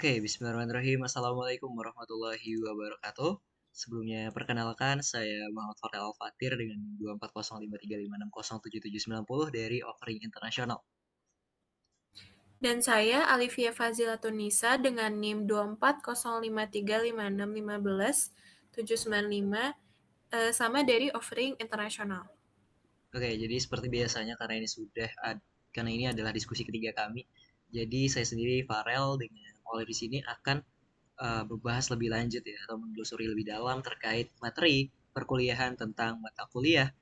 Oke, bismillahirrahmanirrahim. Assalamualaikum warahmatullahi wabarakatuh. Sebelumnya, perkenalkan, saya Muhammad Farel Al-Fatir dengan 240535607790 dari Offering Internasional. Dan saya Alivia Fazilatunisa dengan NIM 240535651795 sama dari Offering Internasional. Oke, jadi seperti biasanya karena ini adalah diskusi ketiga kami. Jadi saya sendiri Farel dengan Olive di sini akan membahas lebih lanjut ya atau menelusuri lebih dalam terkait materi perkuliahan tentang mata kuliah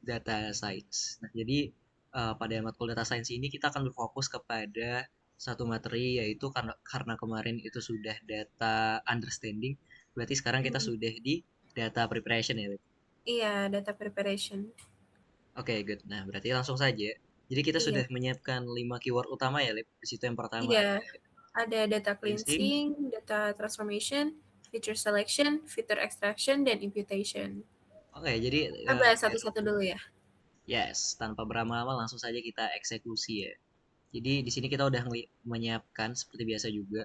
data science. Nah, jadi pada matkul data science ini kita akan berfokus kepada satu materi yaitu karena kemarin itu sudah data understanding, berarti sekarang kita Hmm. sudah di data preparation ya, Lip? Iya, data preparation. Oke, good. Nah, berarti langsung saja. Jadi kita Iya, sudah menyiapkan 5 keyword utama ya, Lip. Di situ yang pertama iya. ada Ada data cleansing. cleansing, data transformation, feature selection, feature extraction, dan imputation. Oke, jadi Kita bahas satu-satu dulu ya. yes, tanpa berlama-lama langsung saja kita eksekusi ya. Jadi di sini kita udah menyiapkan seperti biasa juga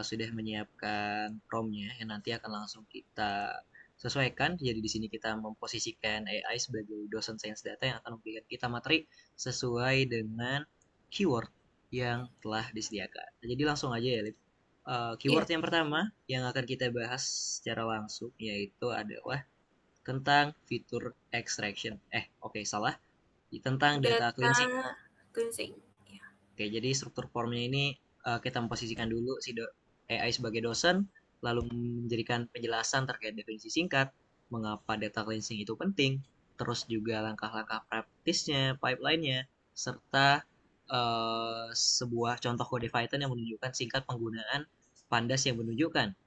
sudah menyiapkan promnya yang nanti akan langsung kita sesuaikan. Jadi di sini kita memposisikan AI sebagai dosen sains data yang akan memberikan kita materi sesuai dengan keyword yang telah disediakan. Nah, jadi langsung aja ya, Lip. Iya. Keyword yang pertama yang akan kita bahas secara langsung yaitu adalah tentang fitur extraction. Oke, salah. Tentang data Data cleansing. cleansing. Iya. Oke, jadi struktur formnya ini kita memposisikan dulu si AI sebagai dosen, lalu menjadikan penjelasan terkait definisi singkat, mengapa data cleansing itu penting, terus juga langkah-langkah praktisnya, pipeline-nya, serta sebuah contoh kode Python yang menunjukkan singkat penggunaan pandas yang menunjukkan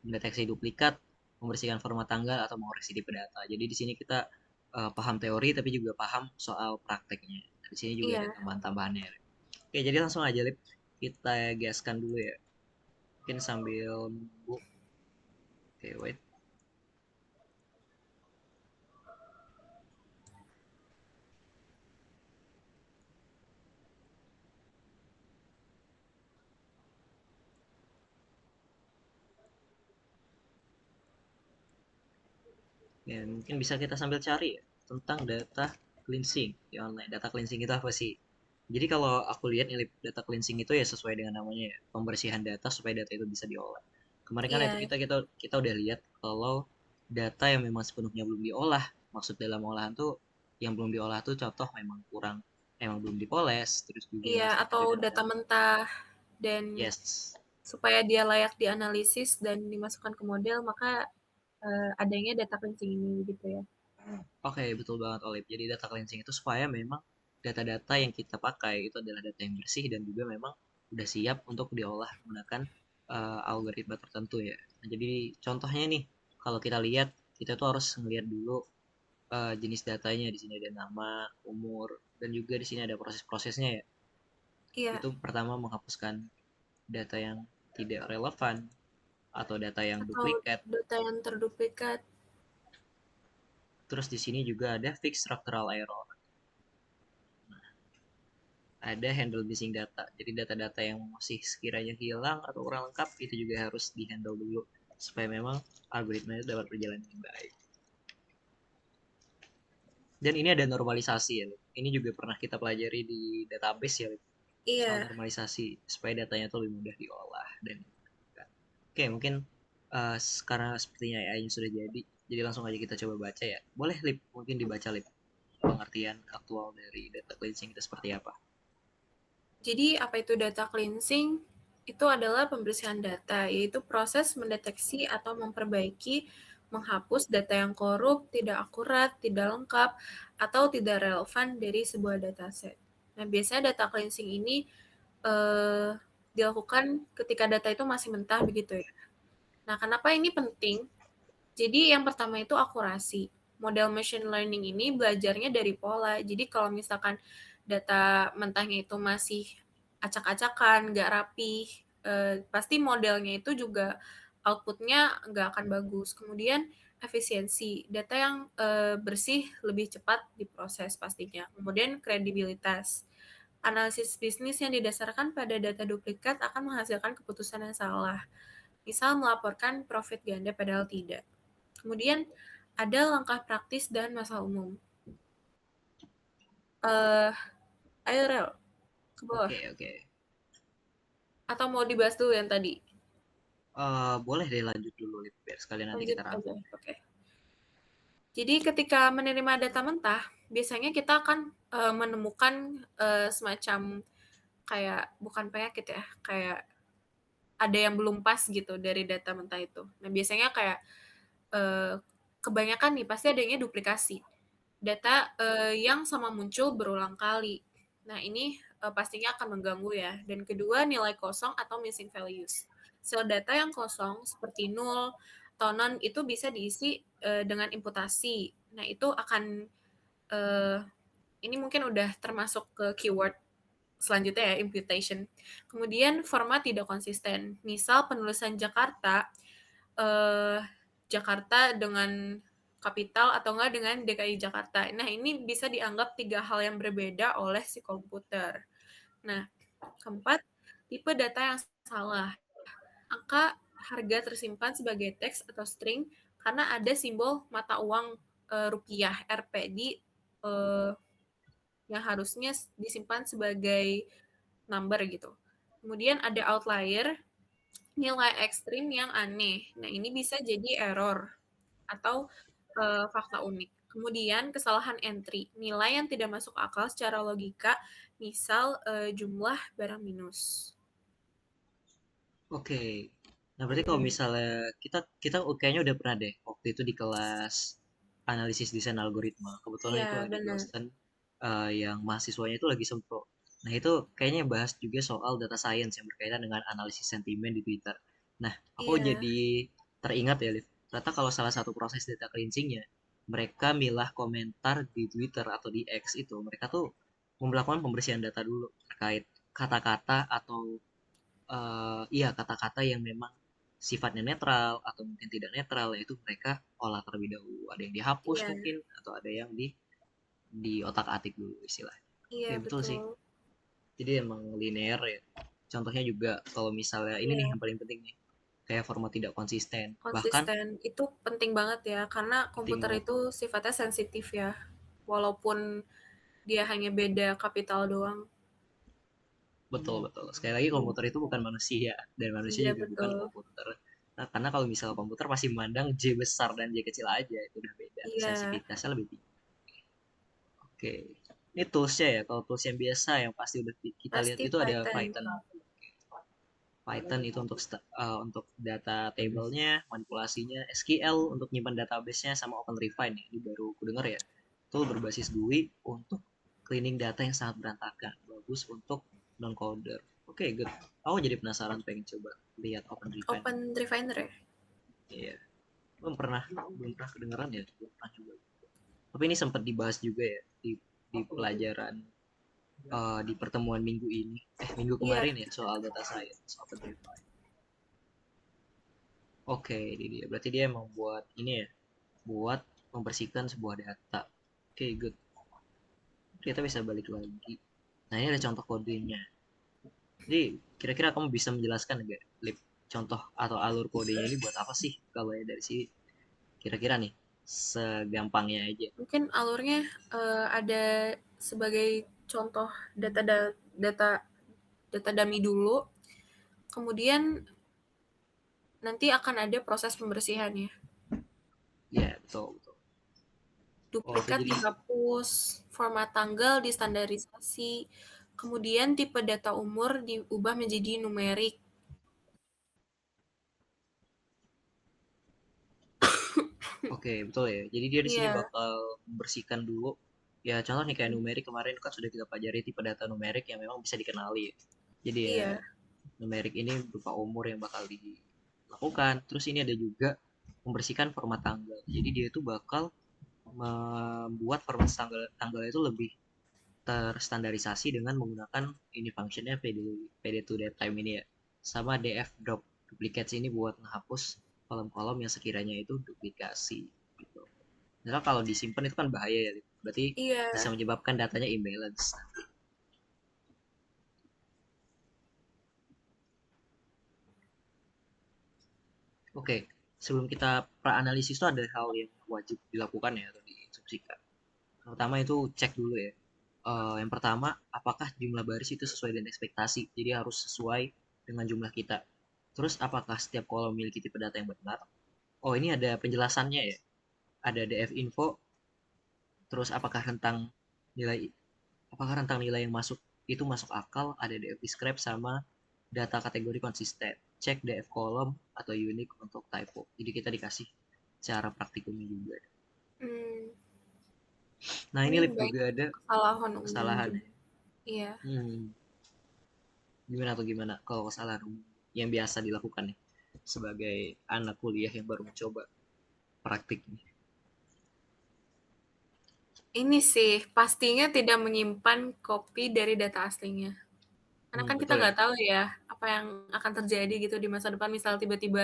mendeteksi duplikat, membersihkan format tanggal, atau mengoreksi tipe data. Jadi di sini kita paham teori tapi juga paham soal prakteknya. Di sini juga ada Iya. tambahan-tambahannya. Oke, jadi langsung aja, Lip. Kita gaskan dulu ya. Mungkin sambil nunggu. Oke, wait. Ya, mungkin bisa kita sambil cari ya tentang data cleansing di online. Data cleansing itu apa sih? Jadi kalau aku lihat nih, Lip, data cleansing itu ya sesuai dengan namanya ya, pembersihan data supaya data itu bisa diolah. Kemarin kan itu Iya. kita udah lihat kalau data yang memang sepenuhnya belum diolah, maksud dalam olahan tuh yang belum diolah tuh contoh emang belum dipoles, terus juga Iya, seperti atau data. data mentah dan Yes. supaya dia layak dianalisis dan dimasukkan ke model, maka adanya data cleansing ini gitu ya. Oke, betul banget, Olip. Jadi data cleansing itu supaya memang data-data yang kita pakai itu adalah data yang bersih dan juga memang udah siap untuk diolah menggunakan algoritma tertentu ya. Nah, jadi contohnya nih, kalau kita lihat, kita tuh harus ngelihat dulu jenis datanya. Di sini ada nama, umur, dan juga di sini ada proses-prosesnya ya. Iya, Itu pertama menghapuskan data yang tidak relevan atau data yang atau duplikat. data yang terduplikat. Terus di sini juga ada fix structural error. Ada handle missing data. Jadi data-data yang masih sekiranya hilang atau kurang lengkap itu juga harus di-handle dulu supaya memang algoritma itu dapat berjalan dengan baik. Dan ini ada normalisasi ya. Ini juga pernah kita pelajari di database ya, soal Iya, normalisasi supaya datanya itu lebih mudah diolah dan oke, mungkin sekarang sepertinya AI-nya sudah jadi langsung aja kita coba baca ya. Boleh, Lip, mungkin dibaca, Lip, pengertian aktual dari data cleansing itu seperti apa. jadi apa itu data cleansing? Itu adalah pembersihan data, yaitu proses mendeteksi atau memperbaiki, menghapus data yang korup, tidak akurat, tidak lengkap, atau tidak relevan dari sebuah dataset. Nah, biasanya data cleansing ini eh, dilakukan ketika data itu masih mentah begitu ya. Nah, kenapa ini penting? Jadi yang pertama itu akurasi. Model machine learning ini belajarnya dari pola. Jadi kalau misalkan data mentahnya itu masih acak-acakan, nggak rapi, pasti modelnya itu juga outputnya nggak akan bagus. Kemudian efisiensi, data yang bersih lebih cepat diproses pastinya. Kemudian kredibilitas, Analisis bisnis yang didasarkan pada data duplikat akan menghasilkan keputusan yang salah. Misal melaporkan profit ganda padahal tidak. Kemudian ada langkah praktis dan masalah umum. Ayo Rel, ke bawah. Oke, oke. Atau mau dibahas dulu yang tadi? Boleh deh lanjut dulu, Lip, biar sekalian nanti Lanjut kita aja, rangkum. oke. Jadi ketika menerima data mentah, biasanya kita akan menemukan semacam kayak bukan penyakit ya, kayak ada yang belum pas gitu dari data mentah itu. Nah biasanya kayak eh, kebanyakan nih pasti adanya duplikasi data yang sama muncul berulang kali. Nah ini pastinya akan mengganggu ya. Dan kedua nilai kosong atau missing values. Sel data yang kosong seperti nol atau non itu bisa diisi dengan imputasi. Nah itu akan eh, ini mungkin udah termasuk ke keyword selanjutnya ya, imputation. Kemudian format tidak konsisten. Misal penulisan Jakarta, eh, Jakarta dengan kapital atau enggak dengan DKI Jakarta. Nah, ini bisa dianggap tiga hal yang berbeda oleh si komputer. Nah, keempat, tipe data yang salah. Angka harga tersimpan sebagai teks atau string karena ada simbol mata uang rupiah Rp di eh, yang harusnya disimpan sebagai number gitu. Kemudian ada outlier, nilai ekstrim yang aneh. Nah, ini bisa jadi error atau fakta unik. Kemudian kesalahan entry, nilai yang tidak masuk akal secara logika, misal jumlah barang minus. Oke. Nah, berarti kalau Hmm, misalnya kita kita kayaknya udah pernah deh waktu itu di kelas analisis desain algoritma. Kebetulan iya itu ada benar. dosen yang mahasiswanya itu lagi sempro. Nah, itu kayaknya bahas juga soal data science yang berkaitan dengan analisis sentimen di Twitter. Nah, aku Iya, jadi teringat ya, Liv. Ternyata kalau salah satu proses data cleansingnya, mereka milah komentar di Twitter atau di X itu, mereka tuh melakukan pembersihan data dulu terkait kata-kata atau iya kata-kata yang memang sifatnya netral atau mungkin tidak netral yaitu mereka olah terlebih dahulu. Ada yang dihapus iya, mungkin atau ada yang di otak-atik dulu istilahnya. iya Oke, betul sih. betul. Jadi emang linear ya. Contohnya juga kalau misalnya ini nih Iya, yang paling penting nih, kayak format tidak konsisten. Bahkan konsisten itu penting banget ya karena penting komputer banget. itu sifatnya sensitif ya. Walaupun dia hanya beda kapital doang. Betul, betul. Sekali lagi Hmm, komputer itu bukan manusia dan manusia iya juga bukan betul. komputer. Nah, karena kalau misalnya komputer pasti memandang J besar dan J kecil aja, itu udah beda. Iya, Sensitivitasnya lebih tinggi. Oke. Ini toolsnya ya. Kalau tools yang biasa yang pasti udah kita lihat pasti itu ada Python. Python. Python itu untuk data table-nya, manipulasinya, SQL untuk nyimpan database-nya sama OpenRefine ya. Ini baru aku dengar ya. Tool berbasis GUI untuk cleaning data yang sangat berantakan. Bagus untuk non-coder. Oke, good. Aku jadi penasaran pengen coba lihat OpenRefine. Open Refiner ya? Iya. Belum pernah kedengeran ya, belum pernah coba. Tapi ini sempat dibahas juga ya di pelajaran di pertemuan minggu Iya, kemarin ya soal data science open refine. Oke, ini dia. Berarti dia emang buat ini ya, buat membersihkan sebuah data. Oke, good. Kita bisa balik lagi. Nah, ini ada contoh kodenya. Jadi, kira-kira kamu bisa menjelaskan nggak, Lip, contoh atau alur kodenya ini buat apa sih? Kalau ya dari sini, kira-kira nih, segampangnya aja. mungkin alurnya ada sebagai contoh data data data dummy dulu, kemudian nanti akan ada proses pembersihannya. Ya, betul, betul. Oh, oke, Duplikat jadi dihapus, format tanggal distandarisasi, kemudian tipe data umur diubah menjadi numerik. oke, betul ya. Jadi dia di sini Iya, bakal membersihkan dulu. Ya, contoh nih kayak hmm, numerik kemarin kan sudah kita pelajari tipe data numerik yang memang bisa dikenali ya. Jadi ya iya, numerik ini berupa umur yang bakal dilakukan. Terus ini ada juga membersihkan format tanggal. Jadi dia itu bakal membuat format tanggal tanggal itu lebih terstandarisasi dengan menggunakan ini functionnya PD to date time ini ya. Sama DF drop duplicates ini buat menghapus kolom-kolom yang sekiranya itu duplikasi gitu. Karena kalau disimpan itu kan bahaya ya, berarti bisa iya, menyebabkan datanya imbalance. Oke, sebelum kita pra-analisis itu ada hal yang wajib dilakukan ya atau diinstruksikan. Pertama itu cek dulu ya. Yang pertama, apakah jumlah baris itu sesuai dengan ekspektasi? Jadi harus sesuai dengan jumlah kita. Terus apakah setiap kolom memiliki tipe data yang benar? Oh, ini ada penjelasannya ya. Ada df info, terus apakah rentang nilai yang masuk itu masuk akal, ada df describe sama data kategori konsisten. Cek df kolom atau unique untuk typo. Jadi kita dikasih cara praktikumnya juga. Hmm, Nah, ini ini Lip banyak juga ada kesalahan umum kesalahan juga. ya. Iya. Hmm, gimana tuh gimana kalau kesalahan umum yang biasa dilakukan nih sebagai anak kuliah yang baru mencoba praktik nih. Ini sih pastinya tidak menyimpan kopi dari data aslinya. Karena kan kita Betul ya. nggak tahu ya apa yang akan terjadi gitu di masa depan. Misal tiba-tiba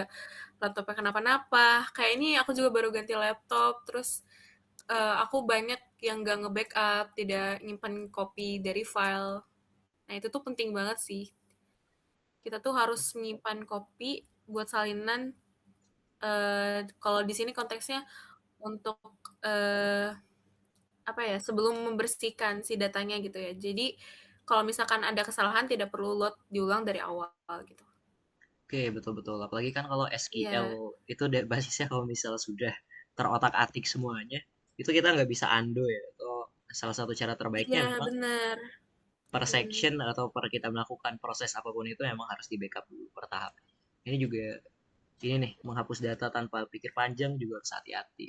laptopnya kenapa-napa. Kayak ini aku juga baru ganti laptop, terus aku banyak yang nggak nge-backup, tidak nyimpan kopi dari file. Nah itu tuh penting banget sih. Kita tuh harus menyimpan kopi buat salinan. Kalau di sini konteksnya untuk eh, apa ya, sebelum membersihkan si datanya gitu ya. Jadi kalau misalkan ada kesalahan tidak perlu load diulang dari awal gitu. Oke, betul-betul. Apalagi kan kalau SQL Iya, itu basisnya kalau misal sudah terotak-atik semuanya, itu kita nggak bisa undo ya. Itu salah satu cara terbaiknya iya memang bener. per Hmm, section atau per kita melakukan proses apapun itu memang harus di backup dulu per tahap. Ini juga ini nih menghapus data tanpa pikir panjang juga harus hati-hati.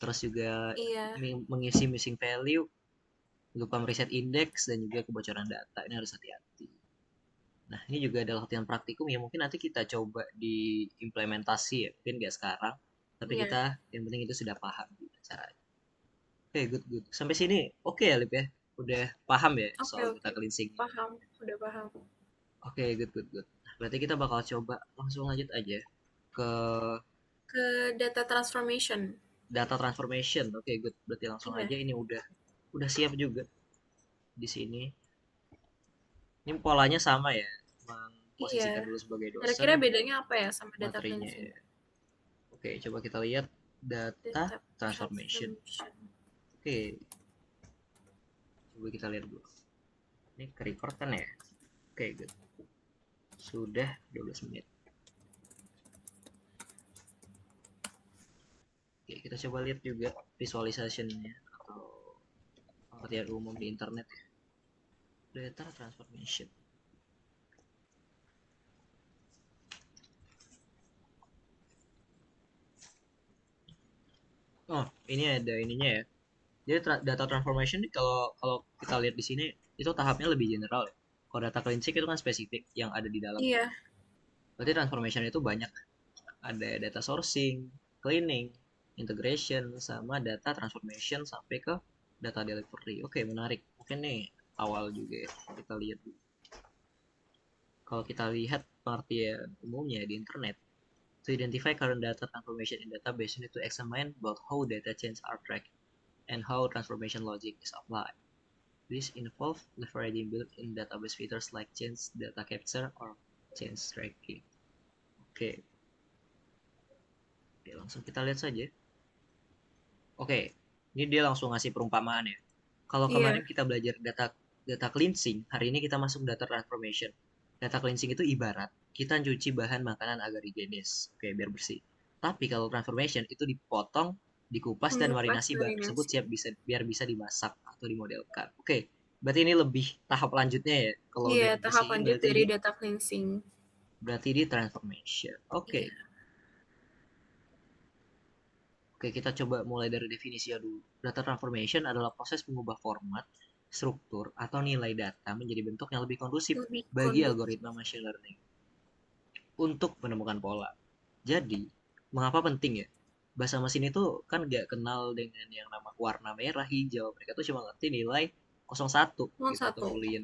Terus juga iya, mengisi missing value, lupa mereset indeks dan juga kebocoran data ini harus hati-hati. Nah, ini juga adalah latihan praktikum yang mungkin nanti kita coba diimplementasi ya. Mungkin nggak sekarang, tapi iya. kita yang penting itu sudah paham gitu caranya. Oke, good, good. Sampai sini oke ya, Lip ya? Udah paham ya Oke, soal data oke. cleansing ini? Paham, udah paham. Oke, good, good, good. Nah, berarti kita bakal coba langsung lanjut aja ke Ke data transformation. data transformation. Oke, good. Berarti langsung Iya, aja ini udah siap juga di sini. Ini polanya sama ya, iya. memposisikan dulu sebagai dosen, Kira-kira bedanya apa ya sama data materinya cleansing? ya. Oke, coba kita lihat data Data transformation. transformation. Oke, coba kita lihat dulu. Ini ke record kan ya? Oke, good. Sudah 12 menit. Oke, kita coba lihat juga visualization-nya atau pengertian umum di internet ya. Data transformation. Oh, ini ada ininya ya. Jadi data transformation ini kalau kalau kita lihat di sini itu tahapnya lebih general ya. Kalau data cleansing itu kan spesifik yang ada di dalamnya. Iya, Berarti transformation itu banyak. Ada data sourcing, cleaning, integration, sama data transformation sampai ke data delivery. Oke, menarik. Mungkin nih awal juga ya. Kita lihat dulu. Kalau kita lihat pengertian umumnya di internet, to identify current data transformation in database, you need to examine about how data changes are tracked and how transformation logic is applied. This involves leveraging built-in database features like change data capture or change tracking. Oke, oke, langsung kita lihat saja. Oke, ini dia langsung ngasih perumpamaan ya. Kalau iya. kemarin kita belajar data data cleansing, hari ini kita masuk data transformation. Data cleansing itu ibarat kita cuci bahan makanan agar higienis, oke, biar bersih. Tapi kalau transformation itu dipotong, dikupas dan Mengupas marinasi bahan tersebut marinasi. siap biar bisa dimasak atau dimodelkan. Oke, berarti ini lebih tahap lanjutnya ya. Kalau Iya, udah tahap dibersihin lanjut berarti dari data cleansing. di transformation. Oke. Iya. Oke, kita coba mulai dari definisinya dulu. Data transformation adalah proses mengubah format, struktur, atau nilai data menjadi bentuk yang lebih kondusif Lebih bagi kondusif. algoritma machine learning untuk menemukan pola. Jadi, mengapa penting ya? Bahasa mesin itu kan nggak kenal dengan yang nama warna merah, hijau. Mereka tuh cuma ngerti nilai 01 gitu atau 01. boolean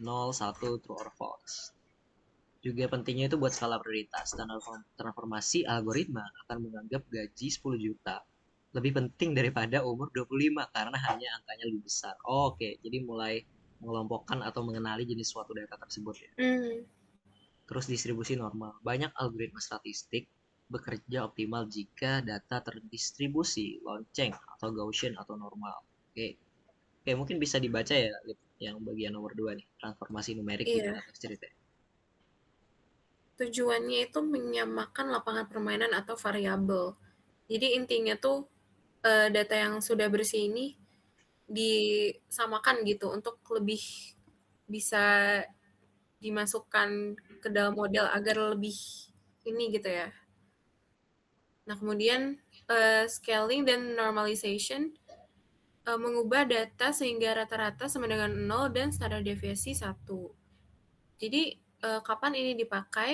0, 1, true or false. Juga pentingnya itu buat skala prioritas. Dan transformasi algoritma akan menganggap gaji 10 juta lebih penting daripada umur 25 karena hanya angkanya lebih besar. Oke, jadi mulai mengelompokkan atau mengenali jenis suatu data tersebut ya. Hmm. Terus distribusi normal. Banyak algoritma statistik bekerja optimal jika data terdistribusi lonceng atau Gaussian atau normal. Oke, oke mungkin bisa dibaca ya Lip, yang bagian nomor 2 nih, transformasi numerik di data Iya, text cerita. tujuannya itu menyamakan lapangan permainan atau variabel. Jadi intinya tuh data yang sudah bersih ini disamakan gitu untuk lebih bisa dimasukkan ke dalam model agar lebih ini gitu ya. Nah, kemudian scaling dan normalization mengubah data sehingga rata-rata sama dengan 0 dan standar deviasi 1. Jadi, kapan ini dipakai?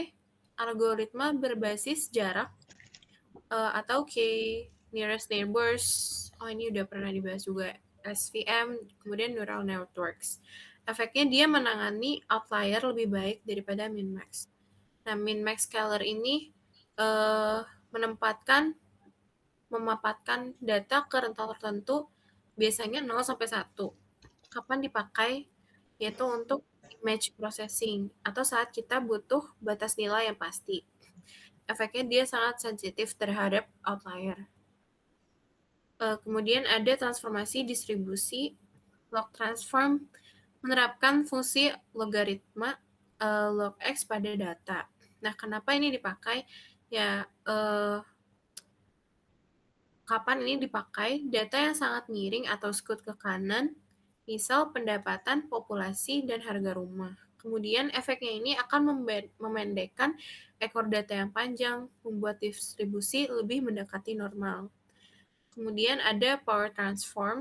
Algoritma berbasis jarak atau key nearest neighbors. Oh, ini udah pernah dibahas juga. SVM, kemudian neural networks. Efeknya dia menangani outlier lebih baik daripada min-max. Nah, min-max scaler ini menempatkan memapatkan data ke rentang tertentu, biasanya 0 sampai 1. Kapan dipakai? Yaitu untuk image processing atau saat kita butuh batas nilai yang pasti. Efeknya dia sangat sensitif terhadap outlier. Kemudian ada transformasi distribusi. Log transform menerapkan fungsi logaritma log x pada data. Nah, kenapa ini dipakai? Ya, kapan ini dipakai? Data yang sangat miring atau skewed ke kanan, misal pendapatan, populasi, dan harga rumah. Kemudian efeknya ini akan memendekkan ekor data yang panjang, membuat distribusi lebih mendekati normal. Kemudian ada power transform,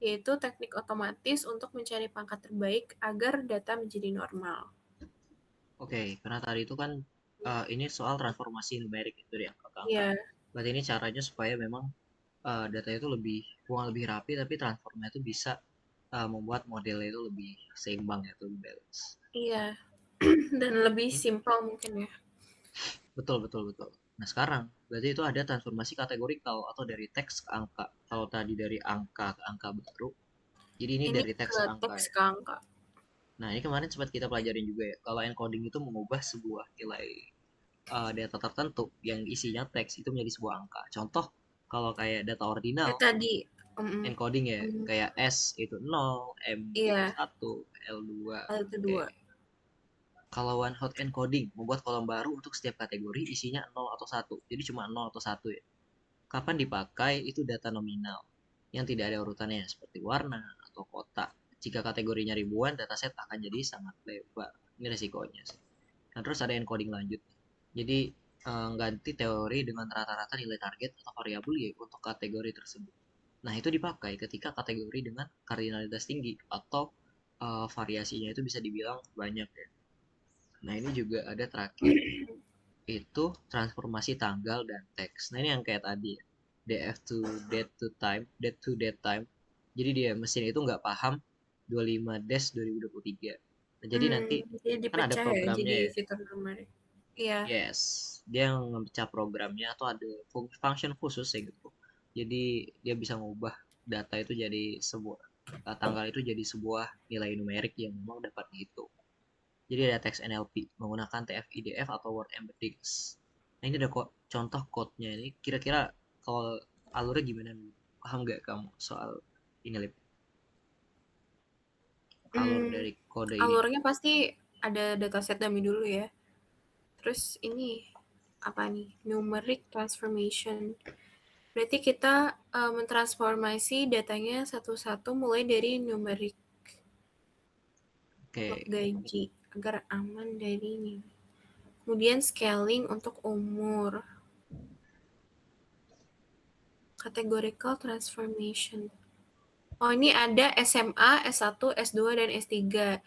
yaitu teknik otomatis untuk mencari pangkat terbaik agar data menjadi normal. Oke, karena tadi itu kan ini soal transformasi numerik itu dari angka ke angka. Iya, Berarti ini caranya supaya memang data itu lebih bukan lebih rapi tapi transformnya itu bisa membuat modelnya itu lebih seimbang ya, lebih balance. iya. Dan lebih Hmm, simpel mungkin ya. betul betul betul. Nah sekarang berarti itu ada transformasi kategorikal atau dari teks ke angka. Kalau tadi dari angka ke angka baru, jadi ini Ini dari teks ke ke angka teks ya. ke angka. Nah ini kemarin sempat kita pelajarin juga ya. Kalau encoding itu mengubah sebuah nilai data tertentu yang isinya teks itu menjadi sebuah angka. Contoh kalau kayak data ordinal Kayak tadi. encoding ya mm, kayak S itu 0, M itu iya, 1, L2. ada itu Oke. dua. Kalau one hot encoding membuat kolom baru untuk setiap kategori isinya 0 atau 1. Jadi cuma 0 atau 1 ya. Kapan dipakai itu data nominal yang tidak ada urutannya seperti warna atau kota. Jika kategorinya ribuan, dataset akan jadi sangat lebar. Ini resikonya sih. Nah, terus ada encoding lanjut. Jadi ganti teori dengan rata-rata nilai target atau variabel ya untuk kategori tersebut. Nah, itu dipakai ketika kategori dengan kardinalitas tinggi atau variasinya itu bisa dibilang banyak ya. Nah, ini juga ada terakhir itu transformasi tanggal dan teks. Nah, ini yang kayak tadi ya. DF to date to time, date to date time. Jadi dia mesin itu nggak paham 25-2023. Nah, jadi nanti Jadi kan ada dipecah ya, programnya jadi ya. fitur numerik. Iya. Yes, dia memecah programnya atau ada function khusus ya gitu. Jadi dia bisa ngubah data itu jadi sebuah tanggal itu jadi sebuah nilai numerik yang memang dapat dihitung. Jadi ada teks NLP menggunakan TF-IDF atau word embeddings. Nah ini ada kok contoh code-nya ini. Kira-kira kalau alurnya gimana? Paham nggak kamu soal ini, Lip? Alur Hmm, dari kode ini? alurnya pasti ada dataset dummy dulu ya. Terus ini apa nih? Numeric transformation. Berarti kita mentransformasi datanya satu-satu mulai dari numerik log Oke, gaji agar aman dari ini. Kemudian scaling untuk umur. Categorical transformation. Oh, ini ada SMA, S1, S2, dan S3.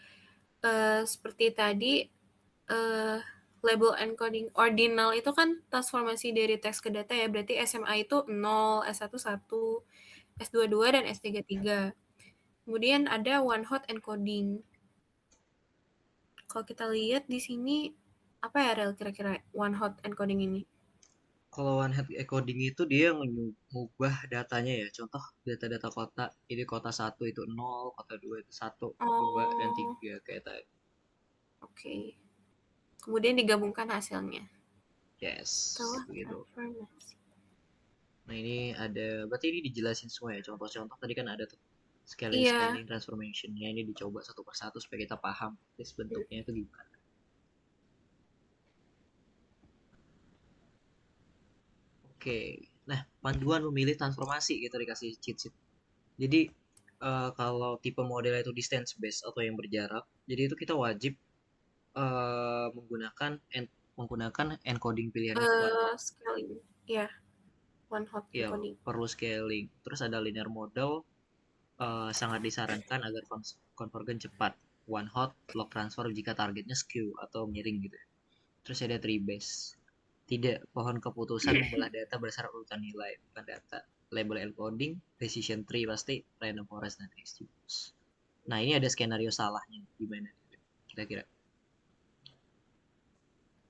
Seperti tadi, eh, label encoding ordinal itu kan transformasi dari teks ke data ya. Berarti SMA itu 0, S1 1, S2 2, dan S3 3. Kemudian ada one hot encoding. Kalau kita lihat di sini, apa ya Rel kira-kira one hot encoding ini? kalau one hot encoding itu dia mengubah datanya ya. Contoh data-data kota. Ini kota satu itu 0, kota 2 itu 1, 2, dan Oh, 3 kayak tadi. oke. Kemudian digabungkan hasilnya. Yes, Setelah begitu. transformasi. Nah ini ada, berarti ini dijelasin semua ya, contoh-contoh tadi kan ada tuh. Scaling, Iya. scaling, transformation-nya ini dicoba satu persatu supaya kita paham terus bentuknya itu gimana. Oke, nah panduan memilih transformasi gitu dikasih cheat sheet. Jadi kalau tipe modelnya itu distance based atau yang berjarak, jadi itu kita wajib menggunakan encoding pilihan yang kuat. Scaling. Iya, one hot Ya, encoding. perlu scaling. Terus ada linear model, sangat disarankan agar konvergen cepat. One hot lock transfer jika targetnya skew atau miring gitu. Terus ada tree base. Tidak, pohon keputusan membelah data berdasarkan urutan nilai, bukan data. Label encoding, decision tree pasti random forest dan XGBoost. Nah, ini ada skenario salahnya. Gimana kira-kira?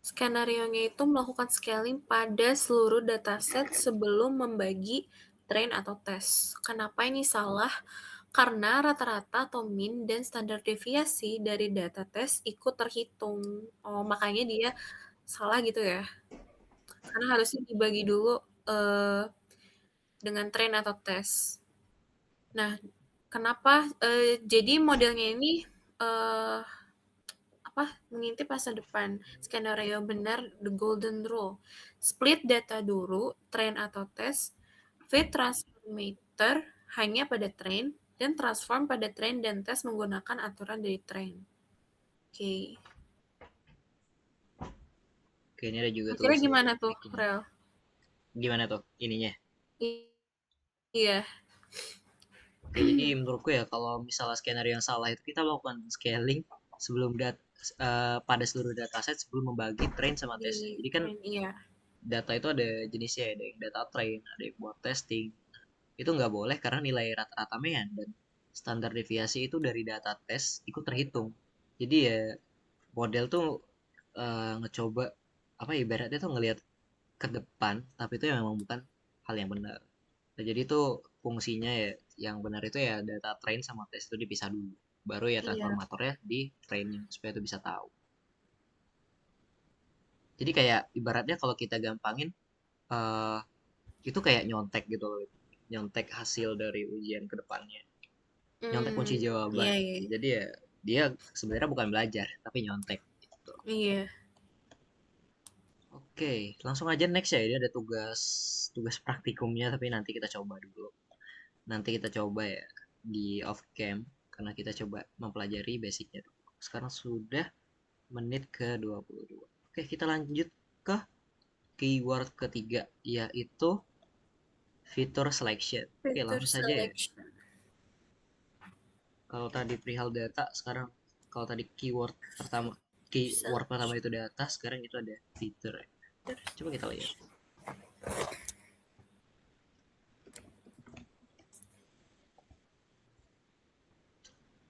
Skenario-nya itu melakukan scaling pada seluruh dataset sebelum membagi train atau tes. Kenapa ini salah? Karena rata-rata atau mean dan standar deviasi dari data tes ikut terhitung. Oh, makanya dia salah gitu ya. Karena harusnya dibagi dulu dengan train atau tes. Nah, kenapa? Jadi modelnya ini eh, mengintip masa depan. Skenario benar the golden rule. Split data dulu, train atau tes, fit transformator hanya pada train, dan transform pada train dan tes menggunakan aturan dari train. Oke. Kayaknya ada juga Akhirnya tulisan gimana tuh, bikinnya. Rel? Gimana tuh ininya? Iya. Oke, jadi menurutku ya kalau misalnya skenario yang salah itu kita melakukan scaling sebelum pada seluruh dataset sebelum membagi train sama Di tesnya. Jadi kan train, iya. data itu ada jenisnya, ada yang data train, ada yang buat testing. Itu nggak boleh karena nilai rata-rata mean dan standar deviasi itu dari data tes ikut terhitung. Jadi ya model tuh ngecoba apa ya, ibaratnya tuh ngelihat ke depan, tapi itu memang bukan hal yang benar. Nah, jadi itu fungsinya ya, yang benar itu ya data train sama tes itu dipisah dulu. Baru ya Iya. transformatornya di training supaya itu bisa tahu. Jadi kayak ibaratnya kalau kita gampangin, eh itu kayak nyontek gitu loh. Nyontek hasil dari ujian ke depannya. Nyontek kunci Iya, jawaban. iya. Jadi ya dia sebenarnya bukan belajar, tapi nyontek gitu. Iya. Oke, langsung aja next ya. Ini ada tugas tugas praktikumnya, tapi nanti kita coba dulu. Nanti kita coba ya di off cam karena kita coba mempelajari basicnya dulu. Sekarang sudah menit ke 22. Oke, kita lanjut ke keyword ketiga yaitu fitur selection. Oke, Filter langsung saja ya. selection. Kalau tadi perihal data, sekarang kalau tadi keyword pertama Selection. itu data, sekarang itu ada fitur ya. Coba kita lihat.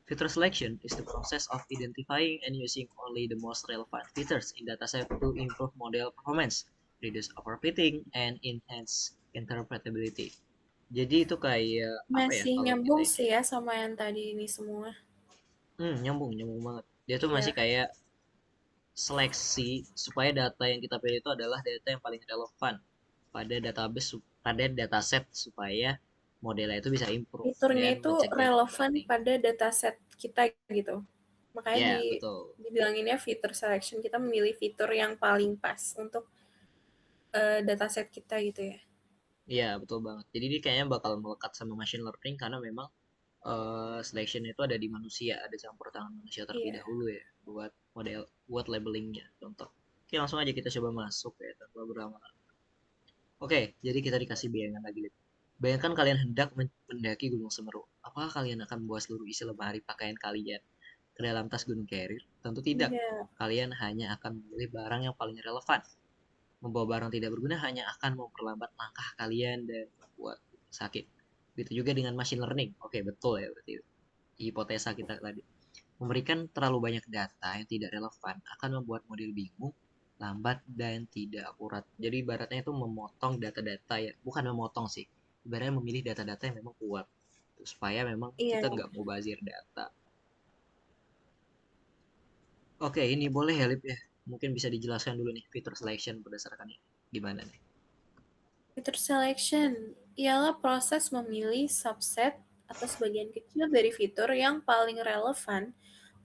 Feature selection is the process of identifying and using only the most relevant features in dataset to improve model performance, reduce overfitting, and enhance interpretability. Jadi itu kayak apa ya Masih kalau kita nyambung ini? sih ya sama yang tadi ini semua. Nyambung, nyambung banget. Dia tuh masih Iya. kayak seleksi supaya data yang kita pilih itu adalah data yang paling relevan pada database, pada dataset supaya modelnya itu bisa improve Fiturnya dan itu mencegah relevan overfitting. pada dataset kita gitu. Makanya Ya, betul. dibilanginnya fitur selection, kita memilih fitur yang paling pas untuk dataset kita gitu ya. Iya, betul banget. Jadi ini kayaknya bakal melekat sama machine learning karena memang selection itu ada di manusia, ada campur tangan manusia terlebih Iya. dahulu ya buat model, buat labelingnya contoh. Oke, langsung aja kita coba masuk ya tanpa berlama-lama. Oke, jadi kita dikasih bayangan lagi. Bayangkan kalian hendak mendaki Gunung Semeru. Apakah kalian akan membawa seluruh isi lemari pakaian kalian ke dalam tas gunung carrier? Tentu tidak. Iya. Kalian hanya akan memilih barang yang paling relevan. Membawa barang tidak berguna hanya akan memperlambat langkah kalian dan membuat sakit. Begitu juga dengan machine learning. Oke, betul ya berarti hipotesa kita tadi. Memberikan terlalu banyak data yang tidak relevan akan membuat model bingung, lambat, dan tidak akurat. Jadi ibaratnya itu memotong data-data ya, bukan memotong sih. Ibaratnya memilih data-data yang memang kuat. Supaya memang Iya. kita nggak mau bazir data. Oke, ini boleh ya, Lip ya? Mungkin bisa dijelaskan dulu nih fitur selection berdasarkan ini. Gimana nih? Fitur selection ialah proses memilih subset atau sebagian kecil dari fitur yang paling relevan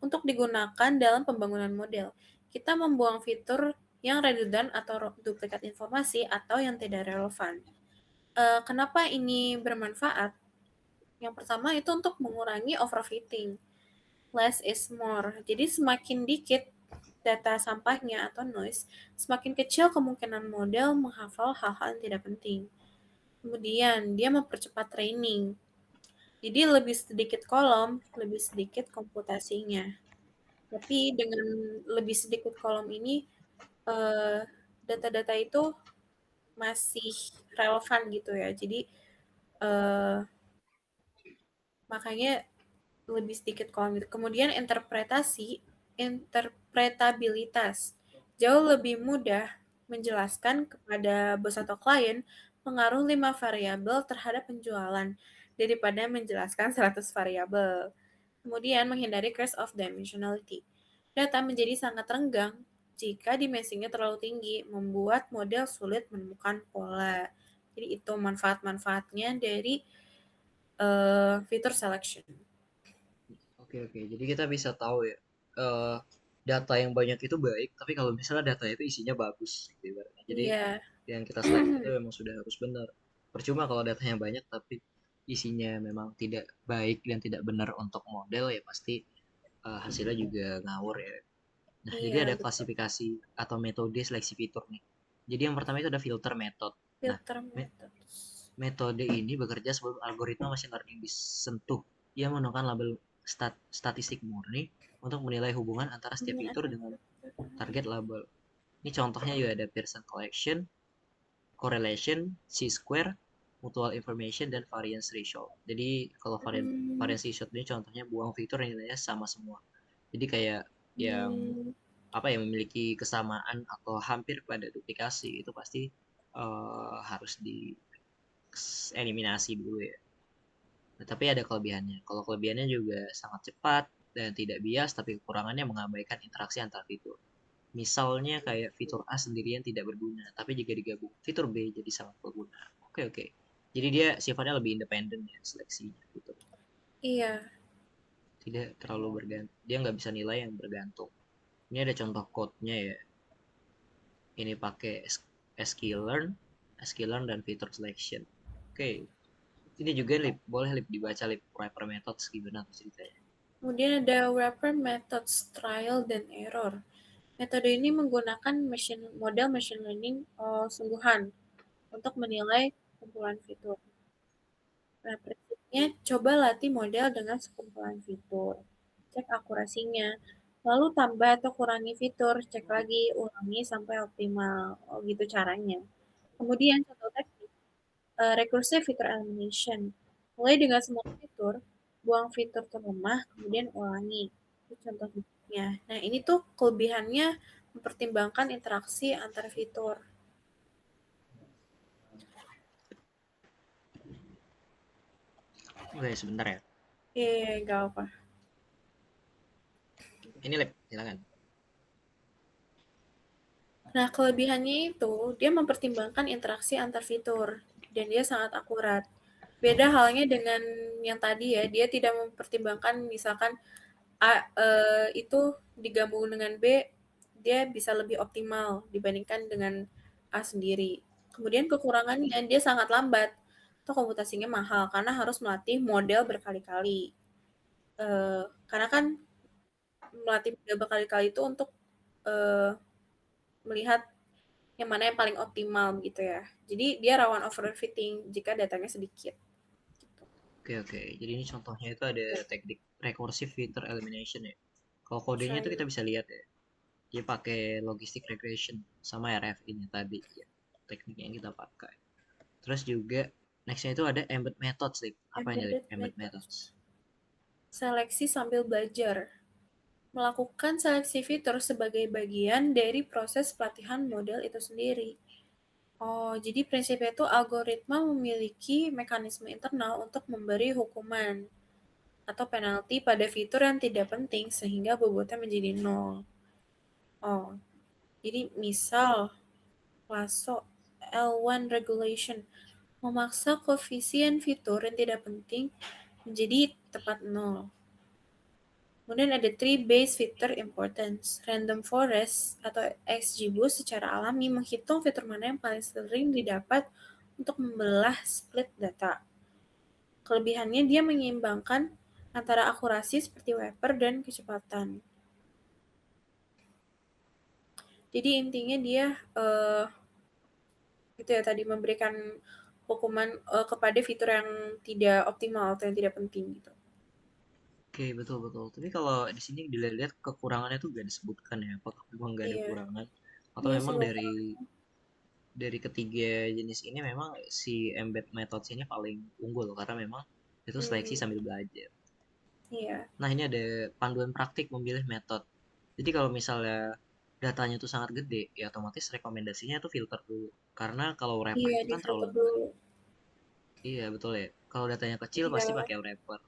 untuk digunakan dalam pembangunan model. Kita membuang fitur yang redundant atau duplikat informasi atau yang tidak relevan. Kenapa ini bermanfaat? Yang pertama itu untuk mengurangi overfitting. Less is more. Jadi semakin dikit data sampahnya atau noise, semakin kecil kemungkinan model menghafal hal-hal yang tidak penting. Kemudian, dia mempercepat training. Jadi lebih sedikit kolom, lebih sedikit komputasinya. Tapi dengan lebih sedikit kolom ini, eh, data-data itu masih relevan gitu ya. Jadi eh, makanya lebih sedikit kolom gitu. Kemudian interpretabilitas. Jauh lebih mudah menjelaskan kepada bos atau klien pengaruh 5 variabel terhadap penjualan daripada menjelaskan 100 variabel. Kemudian menghindari curse of dimensionality. Data menjadi sangat renggang jika dimensinya terlalu tinggi, membuat model sulit menemukan pola. Jadi itu manfaat-manfaatnya dari fitur selection. Oke, oke. Jadi kita bisa tahu ya, eh, data yang banyak itu baik, tapi kalau misalnya data itu isinya bagus, gitu ibaratnya. Jadi Iya. yang kita seleksi itu memang sudah harus benar. Percuma kalau datanya banyak, tapi isinya memang tidak baik dan tidak benar untuk model, ya pasti hasilnya juga ngawur ya. Nah, jadi Iya, ada betul. klasifikasi atau metode seleksi fitur nih. Jadi yang pertama itu ada filter method. Nah, Filter methods. metode ini bekerja sebagai algoritma machine learning disentuh. Ia menggunakan label statistik murni untuk menilai hubungan antara setiap Ini fitur ada dengan target label. Ini contohnya juga ada Pearson Collection, Correlation, C-square, Mutual Information, dan Variance Ratio. Jadi kalau hmm, variance ratio ini contohnya buang fitur yang nilainya sama semua. Jadi kayak yang hmm, apa yang memiliki kesamaan atau hampir pada duplikasi itu pasti harus eliminasi dulu ya. Nah, tapi ada kelebihannya. Kalau kelebihannya juga sangat cepat dan tidak bias, tapi kekurangannya mengabaikan interaksi antar fitur. Misalnya kayak fitur A sendirian tidak berguna, tapi jika digabung fitur B jadi sangat berguna. Oke, oke. Jadi dia sifatnya lebih independen ya seleksinya gitu. iya. Tidak terlalu bergantung. Dia nggak bisa nilai yang bergantung. Ini ada contoh code-nya ya. Ini pakai sklearn, sklearn dan fitur selection. Oke, ini juga lip, boleh lip dibaca lip wrapper methods gimana tuh ceritanya. Kemudian ada wrapper methods trial dan error. Metode ini menggunakan model machine learning sungguhan untuk menilai kumpulan fitur. Nah, prinsipnya coba latih model dengan sekumpulan fitur. Cek akurasinya. Lalu tambah atau kurangi fitur, cek lagi, ulangi sampai optimal. Oh, gitu caranya. Kemudian contoh teknik, recursive feature elimination. Mulai dengan semua fitur, buang fitur terlemah, kemudian ulangi. Itu contoh fiturnya. Nah, ini tuh kelebihannya mempertimbangkan interaksi antar fitur. Oke, sebentar ya. Gak apa. Ini lip, silakan. Nah, kelebihannya itu dia mempertimbangkan interaksi antar fitur dan dia sangat akurat. Beda halnya dengan yang tadi ya, dia tidak mempertimbangkan misalkan A itu digabung dengan B, dia bisa lebih optimal dibandingkan dengan A sendiri. Kemudian kekurangannya dia sangat lambat atau komputasinya mahal karena harus melatih model berkali-kali. Karena kan melatih model berkali-kali itu untuk eh, melihat yang mana yang paling optimal gitu ya. Jadi dia rawan overfitting jika datanya sedikit. Gitu. Oke, oke. Jadi ini contohnya itu ada teknik recursive feature elimination ya. Kalau kodenya itu kita Trial. bisa lihat ya. Dia pakai logistic regression sama RFI-nya tadi ya. Tekniknya yang kita pakai. Terus juga nextnya itu ada embed methods nih. Apa ini Embedded embed methods? methods. Seleksi sambil belajar. Melakukan seleksi fitur sebagai bagian dari proses pelatihan model itu sendiri. Oh, jadi prinsipnya itu algoritma memiliki mekanisme internal untuk memberi hukuman atau penalti pada fitur yang tidak penting sehingga bobotnya menjadi nol. Oh, Jadi misal Lasso L1 regulation memaksa koefisien fitur yang tidak penting menjadi tepat nol. Kemudian ada three base feature importance. Random forest atau XGBoost secara alami menghitung fitur mana yang paling sering didapat untuk membelah split data. Kelebihannya dia menyeimbangkan antara akurasi seperti Wrapper dan kecepatan. Jadi intinya dia itu ya tadi memberikan hukuman kepada fitur yang tidak optimal atau yang tidak penting gitu. Oke, betul betul. Tapi kalau di sini dilihat kekurangannya tuh gak disebutkan ya. Apakah memang gak ada Iya, kekurangan? Atau iya sih memang kok. dari ketiga jenis ini memang si embed methods ini paling unggul karena memang itu seleksi Hmm, sambil belajar. iya, Nah, ini ada panduan praktik memilih metode. Jadi kalau misalnya datanya itu sangat gede, ya otomatis rekomendasinya itu filter dulu. Karena kalau wrapper iya itu di kan terlalu filter berat. dulu. Iya, betul ya. Kalau datanya kecil pasti Iya, pakai wrapper.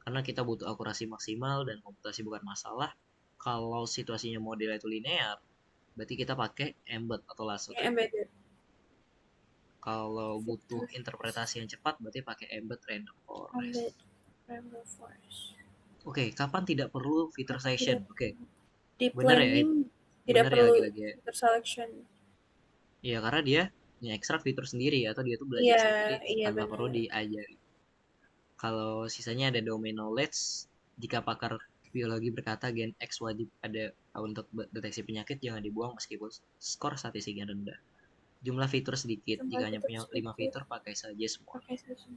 Karena kita butuh akurasi maksimal dan komputasi bukan masalah. Kalau situasinya model itu linear, berarti kita pakai embed atau lasso yang tadi. embedded Kalau butuh filter interpretasi yang cepat, berarti pakai embed random forest. embed random forest. Oke, kapan tidak perlu feature Kapan selection? tidak Oke, deep bener ya, learning tidak bener ya perlu lagi-lagi ya. filter selection. Iya, karena dia ekstrak fitur sendiri atau dia tuh belajar Iya, sendiri iya tanpa perlu benar. diajari. Kalau sisanya ada domain knowledge, jika pakar biologi berkata gen X wajib ada untuk deteksi penyakit, jangan dibuang meskipun skor statistiknya rendah. Jumlah fitur sedikit, Jumlah jika hanya fitur punya 5 sedikit fitur pakai saja semua. pakai season.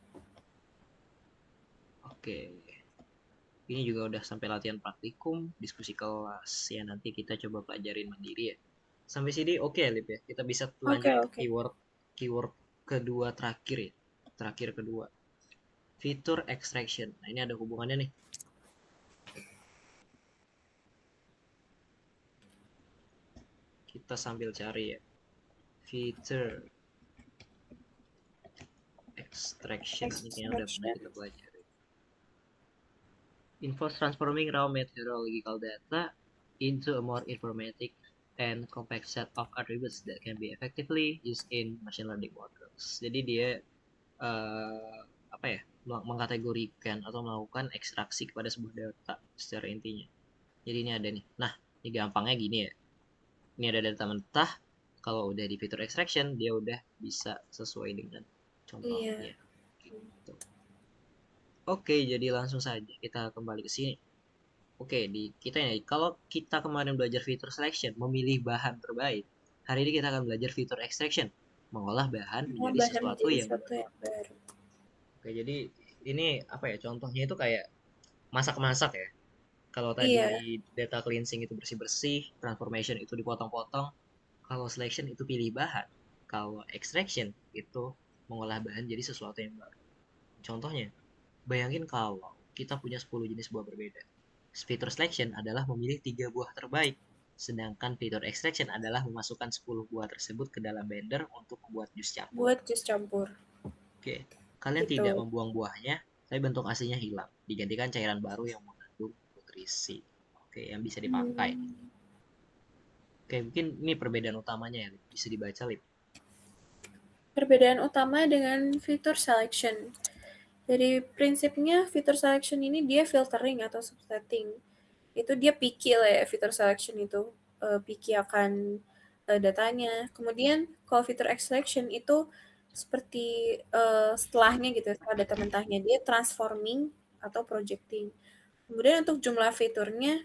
Oke, ini juga udah sampai latihan praktikum, diskusi kelas ya nanti kita coba pelajarin mandiri ya. Sampai sini oke Lip ya, kita bisa Oke, lanjut ke oke. keyword keyword kedua terakhir ya. Terakhir kedua. Fitur extraction. Nah, ini ada hubungannya nih. Kita sambil cari ya. Feature extraction. Ini kayaknya udah pernah Extraction. kita pelajari. Involves transforming raw meteorological data into a more informative and compact set of attributes that can be effectively used in machine learning models. Jadi dia apa ya, mengkategorikan atau melakukan ekstraksi kepada sebuah data secara intinya. Jadi ini ada nih. Nah, ini gampangnya gini ya. Ini ada data mentah. Kalau udah di fitur extraction, dia udah bisa sesuai dengan Iya. contohnya. Gitu. Oke, jadi langsung saja kita kembali ke sini. Oke, di kita ini, kalau kita kemarin belajar fitur selection, memilih bahan terbaik, hari ini kita akan belajar fitur extraction, mengolah bahan Oh, menjadi bahan sesuatu menjadi yang sesuatu baru. yang baru. Oke, jadi ini apa ya, contohnya itu kayak masak-masak ya. Kalau tadi Iya, data cleansing itu bersih-bersih, transformation itu dipotong-potong, kalau selection itu pilih bahan, kalau extraction itu mengolah bahan jadi sesuatu yang baru. Contohnya, bayangin kalau kita punya 10 jenis buah berbeda. Fitur selection adalah memilih 3 buah terbaik, sedangkan fitur extraction adalah memasukkan 10 buah tersebut ke dalam blender untuk membuat jus campur. buat jus campur. Oke, kalian tidak Gitu. membuang buahnya, tapi bentuk aslinya hilang, digantikan cairan baru yang mengandung nutrisi. Oke, yang bisa dipakai. Hmm. Oke, mungkin ini perbedaan utamanya ya, bisa dibaca, Lip. Perbedaan utama dengan fitur selection. Jadi prinsipnya fitur selection ini dia filtering atau subsetting. Itu dia picky lah ya fitur selection itu. Picky akan datanya. Kemudian kalau fitur extraction itu seperti setelahnya gitu, setelah data mentahnya dia transforming atau projecting. Kemudian untuk jumlah fiturnya,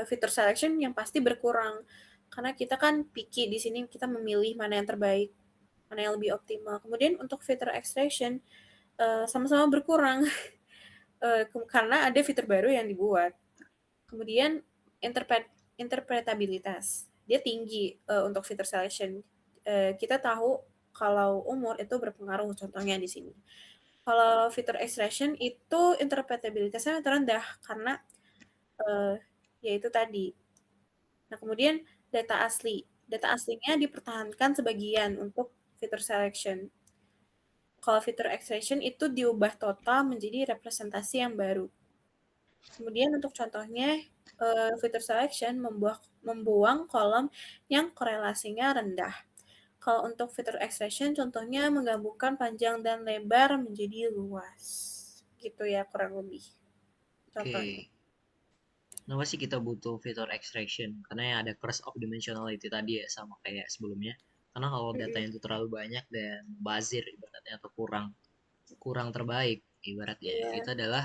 fitur selection yang pasti berkurang. Karena kita kan picky di sini kita memilih mana yang terbaik, mana yang lebih optimal. Kemudian untuk fitur extraction sama-sama berkurang karena ada fitur baru yang dibuat. Kemudian interpretabilitas dia tinggi untuk fitur selection. Kita tahu kalau umur itu berpengaruh contohnya di sini. Kalau fitur extraction itu interpretabilitasnya terendah karena uh, yaitu tadi. Nah, kemudian data asli. Data aslinya dipertahankan sebagian untuk fitur selection. Kalau fitur extraction itu diubah total menjadi representasi yang baru. Kemudian untuk contohnya, fitur selection membuang kolom yang korelasinya rendah. Kalau untuk fitur extraction, contohnya menggabungkan panjang dan lebar menjadi luas. Gitu ya, kurang lebih. Contohnya. Oke. Kenapa sih kita butuh fitur extraction? Karena yang ada curse of dimensionality tadi ya, sama kayak sebelumnya. Karena kalau datanya itu terlalu banyak dan bazir ibaratnya atau kurang kurang terbaik ibaratnya, Iya, itu adalah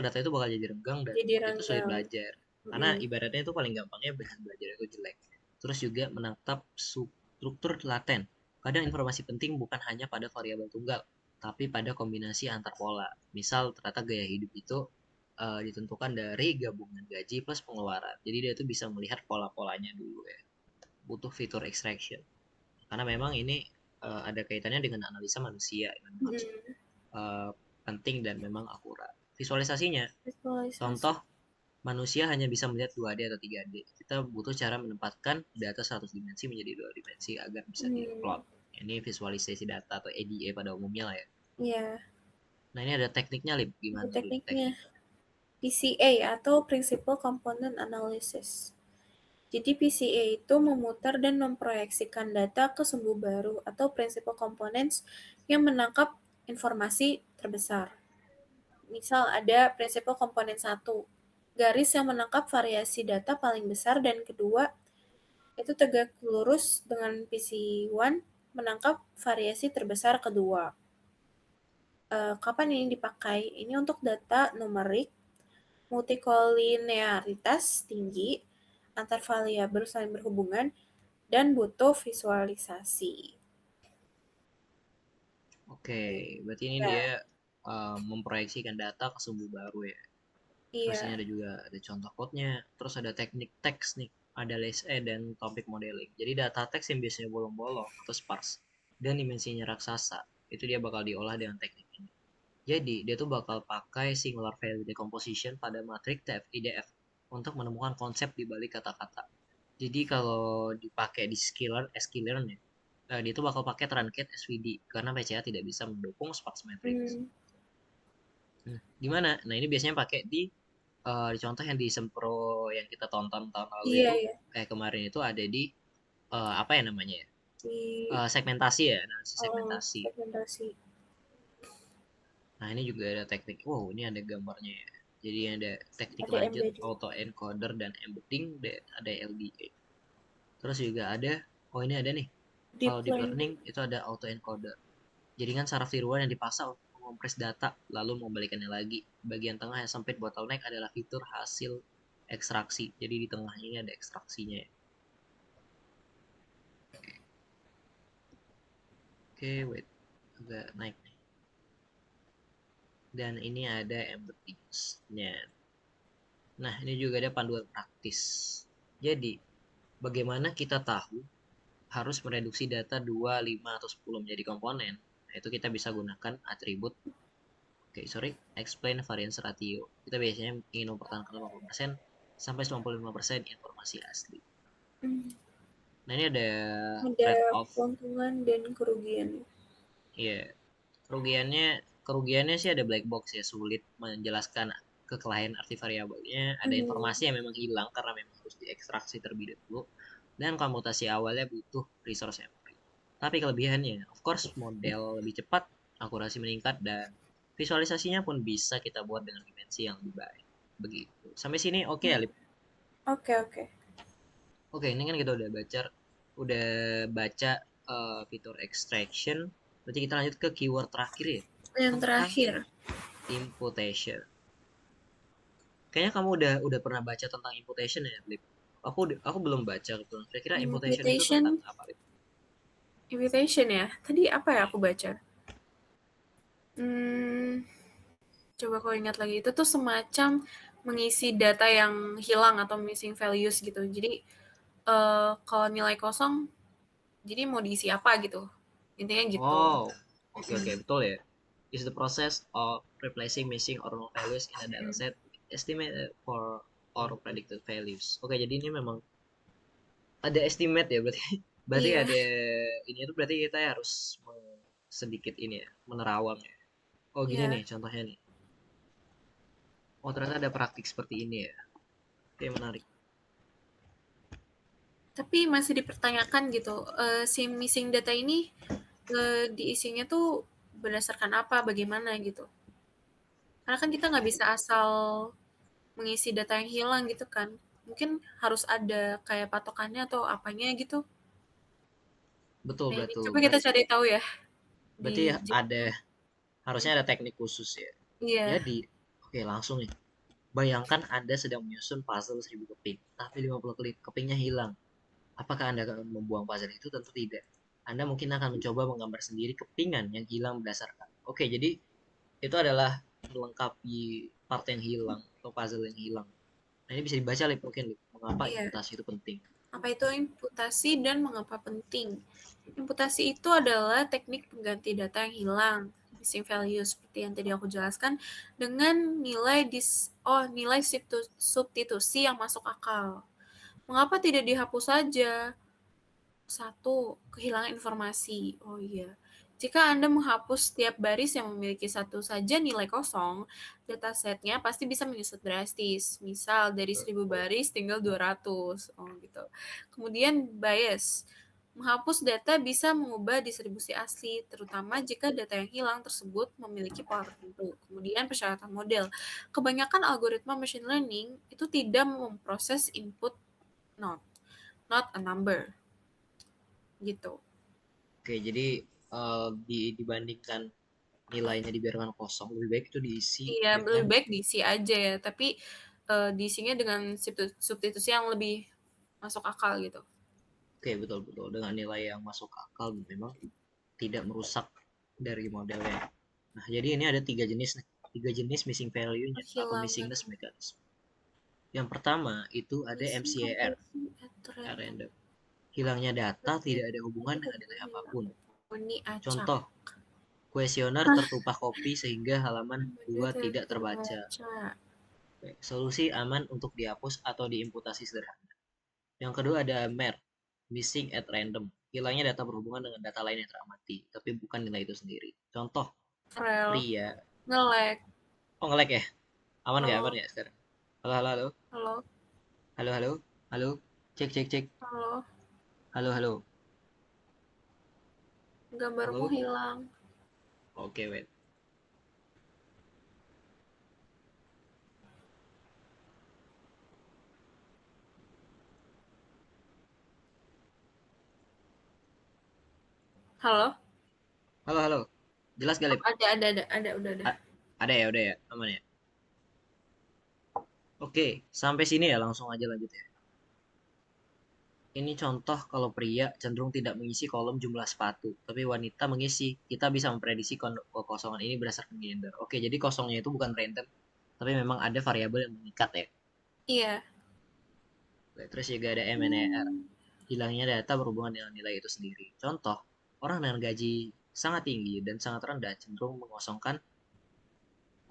data itu bakal jadi renggang dan jadi itu sulit renggang. belajar. Karena Mm-mm. ibaratnya itu paling gampangnya bahan belajar itu jelek. Terus juga menangkap struktur laten. Kadang informasi penting bukan hanya pada variabel tunggal, tapi pada kombinasi antar pola. Misal ternyata gaya hidup itu ditentukan dari gabungan gaji plus pengeluaran. Jadi dia tuh bisa melihat pola-polanya dulu ya. Butuh fitur extraction. Karena memang ini ada kaitannya dengan analisa manusia yang memang harus Mm-mm. eh, penting dan memang akurat. Visualisasinya, Visualisasi. contoh manusia hanya bisa melihat 2D atau 3D. Kita butuh cara menempatkan data 100 dimensi menjadi 2 dimensi agar bisa Hmm, diplot. Ini visualisasi data atau EDA pada umumnya lah ya. iya, Nah ini ada tekniknya, Lip. ada Gimana tuh tekniknya. tekniknya? PCA atau Principal Component Analysis. Jadi PCA itu memutar dan memproyeksikan data ke sumbu baru atau Principal Components yang menangkap informasi terbesar. Misal ada Principal Component 1, garis yang menangkap variasi data paling besar, dan kedua itu tegak lurus dengan PC1 menangkap variasi terbesar kedua. Kapan ini dipakai? Ini untuk data numerik, multikolinearitas tinggi, antar variabel saling berhubungan, dan butuh visualisasi. Oke, berarti ini dia Ya, memproyeksikan data ke sumbu baru ya. Terus ini iya. ada juga ada contoh code-nya. Terus ada teknik teks nih. Ada list E dan topic modeling. Jadi data teks yang biasanya bolong-bolong atau sparse dan dimensinya raksasa, itu dia bakal diolah dengan teknik ini. Jadi, dia tuh bakal pakai singular value decomposition pada matriks TF-IDF untuk menemukan konsep di balik kata-kata. Jadi kalau dipakai di sklearn ya, dia tuh bakal pakai truncated SVD karena PCA tidak bisa mendukung sparse matrix. Hmm, Gimana? Nah, ini biasanya pakai di contoh yang di Sempro yang kita tonton tahun lalu iya, itu, iya. kemarin itu ada di apa ya namanya ya? Di Segmentasi ya, analisis oh, segmentasi. segmentasi. Nah, ini juga ada teknik. Wow, ini ada gambarnya ya. Jadi ada teknik Ada lanjut, embedding. auto encoder dan embedding, ada LDA. Terus juga ada, oh ini ada nih. Kalau Deep deep learning. learning itu ada auto encoder. Jaringan saraf tiruan yang dipasang untuk mengompres data lalu mengembalikannya lagi. Bagian tengah yang sempit bottleneck adalah fitur hasil ekstraksi. Jadi di tengahnya ini ada ekstraksinya ya. Oke, wait. Agak naik nih. Dan ini ada embeddings-nya. Nah, ini juga ada panduan praktis. Jadi, bagaimana kita tahu harus mereduksi data 2, 5, atau 10 menjadi komponen? Nah, itu kita bisa gunakan atribut, oke, sorry, explain variance ratio. Kita biasanya ingin mempertahankan 80% sampai 95% informasi asli. Hmm, Nah, ini ada ada trade-off. keuntungan dan kerugian. Ya, yeah. kerugiannya sih ada black box ya, sulit menjelaskan kekelahian arti variabelnya. Ada Hmm, informasi yang memang hilang karena memang harus diekstraksi terlebih dahulu. Dan komputasi awalnya butuh resource memory. Tapi kelebihannya, of course, model lebih cepat, akurasi meningkat, dan visualisasinya pun bisa kita buat dengan dimensi yang lebih baik. Begitu. Sampai sini oke ya, Lip? oke, oke. Oke, ini kan kita udah baca fitur extraction. Berarti kita lanjut ke keyword terakhir ya, Yang tentang terakhir, imputation. Kayaknya kamu udah pernah baca tentang imputation ya, Lip? Aku belum baca gitu. Kira-kira imputation itu tentang imputation, apa, Lip? invitation ya. Tadi apa ya aku baca? Hmm, coba kau ingat lagi. Itu tuh semacam mengisi data yang hilang atau missing values gitu. Jadi kalau nilai kosong, jadi mau diisi apa gitu. Intinya gitu. Oh, oke Mm-mm. oke betul ya. Is the process of replacing missing or null values in a Mm-mm. dataset with estimated for or predicted values. Oke, jadi ini memang ada estimate ya berarti. Berarti Iya, ada ini itu berarti kita harus sedikit ini ya, menerawang ya. Oh, gini iya. nih contohnya nih. Oh, ternyata ada praktik seperti ini ya. Oke, menarik. Tapi masih dipertanyakan gitu, si missing data ini, diisinya tuh berdasarkan apa, bagaimana gitu. Karena kan kita nggak bisa asal mengisi data yang hilang gitu kan. Mungkin harus ada kayak patokannya atau apanya gitu. Betul, Nah, ini betul. coba kita cari tahu ya Berarti di ya harusnya ada teknik khusus ya. iya, Jadi, oke langsung nih. Bayangkan Anda sedang menyusun puzzle 1000 keping, tapi 50 kepingnya hilang. Apakah Anda akan membuang puzzle itu? Tentu tidak. Anda mungkin akan mencoba menggambar sendiri kepingan yang hilang berdasarkan. Oke, jadi itu adalah melengkapi part yang hilang atau puzzle yang hilang. Nah, ini bisa dibaca Lip, mungkin Lip, mengapa iya. imputasi itu penting. Apa itu imputasi dan mengapa penting? Imputasi itu adalah teknik pengganti data yang hilang, missing value seperti yang tadi aku jelaskan, dengan nilai substitusi yang masuk akal. Mengapa tidak dihapus saja? Satu, kehilangan informasi. Oh iya. Jika Anda menghapus setiap baris yang memiliki satu saja nilai kosong, datasetnya pasti bisa menyusut drastis. Misal dari 1000 baris tinggal 200. Oh gitu. Kemudian bias. Menghapus data bisa mengubah distribusi asli, terutama jika data yang hilang tersebut memiliki pola tertentu. Kemudian persyaratan model. Kebanyakan algoritma machine learning itu tidak memproses input not, not a number gitu. Oke, jadi dibandingkan nilainya dibiarkan kosong, lebih baik itu diisi Iya, dengan lebih baik diisi aja ya, tapi diisinya dengan substitusi yang lebih masuk akal gitu. oke betul betul dengan nilai yang masuk akal memang tidak merusak dari modelnya. Nah, jadi ini ada tiga jenis missing value-nya atau Kehilangan missingness mechanism. Yang pertama itu ada missing MCAR, completely at random. random. Hilangnya data Berarti tidak ada hubungan dengan nilai hubungan dengan apapun. apapun. Ini acak. Contoh, kuesioner tertumpah kopi sehingga halaman Namanya 2 tidak tidak terbaca. terbaca. Solusi aman untuk dihapus atau diimputasi sederhana. Yang kedua ada MER, missing at random. Hilangnya data berhubungan dengan data lain yang teramati, tapi bukan nilai itu sendiri. Contoh, Rel, pria. nge-lag. Oh, nge-lag ya? Aman nggak? Aman Halo, nggak sekarang? Halo, halo, halo. halo, Halo, halo. Halo. Cek, cek, cek. halo. Halo, halo. Gambarmu Halo. hilang. Oke, wait. Halo? Halo, halo. Jelas gak, Oh, Lip? ada, udah ada. Ada ya, udah ya. Aman ya. Oke, sampai sini ya langsung aja lanjut ya. Ini contoh kalau pria cenderung tidak mengisi kolom jumlah sepatu, tapi wanita mengisi. Kita bisa memprediksi kekosongan ini berdasarkan gender. Oke, jadi kosongnya itu bukan random, tapi memang ada variabel yang mengikat ya. Iya. Terus juga ada MNER. Hmm, Hilangnya data berhubungan dengan nilai itu sendiri. Contoh, orang dengan gaji sangat tinggi dan sangat rendah cenderung mengosongkan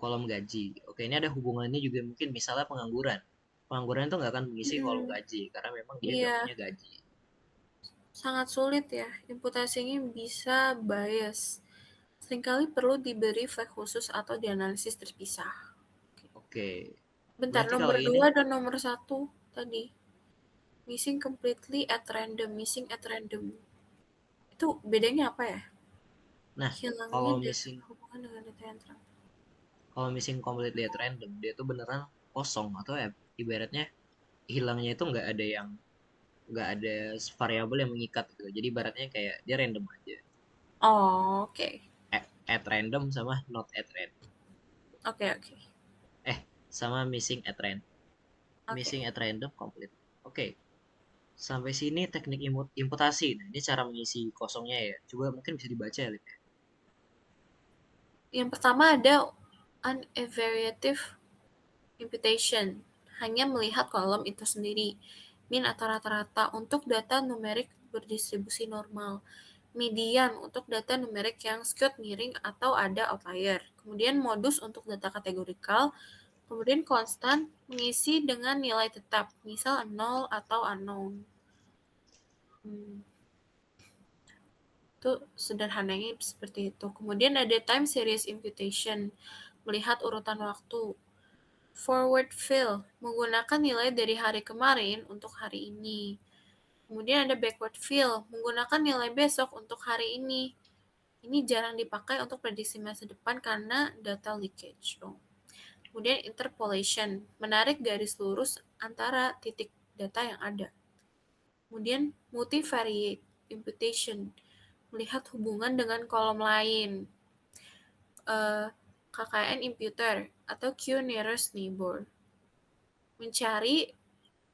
kolom gaji. Oke, ini ada hubungannya juga mungkin misalnya pengangguran. Pengangguran itu nggak akan mengisi kolom hmm, gaji karena memang dia nggak iya. punya gaji. Sangat sulit ya, imputasinya bisa bias. Seringkali perlu diberi flag khusus atau dianalisis terpisah. Oke, Bentar, berarti nomor kalau ini, 2 dan nomor satu tadi. Missing completely at random, missing at random. Itu bedanya apa ya? nah Hilangnya kalau data missing hubungan dengan data yang terang. kalau missing completely at random, dia tuh beneran kosong atau ya ibaratnya hilangnya itu nggak ada variabel yang mengikat gitu. Jadi ibaratnya kayak dia random aja. Oh, oke. At random sama not at random. Oke, oke. Eh, sama missing at random. Oke. Missing at random complete. Oke, sampai sini teknik imputasi. Nah, ini cara mengisi kosongnya ya. Coba mungkin bisa dibaca ya, Lip. Yang pertama ada unavariative imputation. Hanya melihat kolom itu sendiri. Min atau rata-rata untuk data numerik berdistribusi normal. Median untuk data numerik yang skewed miring atau ada outlier. Kemudian modus untuk data kategorikal. Kemudian konstan mengisi dengan nilai tetap, misal 0 atau unknown. Hmm, itu sederhananya seperti itu. Kemudian ada time series imputation, melihat urutan waktu. Forward fill, menggunakan nilai dari hari kemarin untuk hari ini. Kemudian ada backward fill, menggunakan nilai besok untuk hari ini. Ini jarang dipakai untuk prediksi masa depan karena data leakage. Kemudian interpolation, menarik garis lurus antara titik data yang ada. Kemudian multivariate imputation, melihat hubungan dengan kolom lain. KKN imputer atau Q nearest neighbor, mencari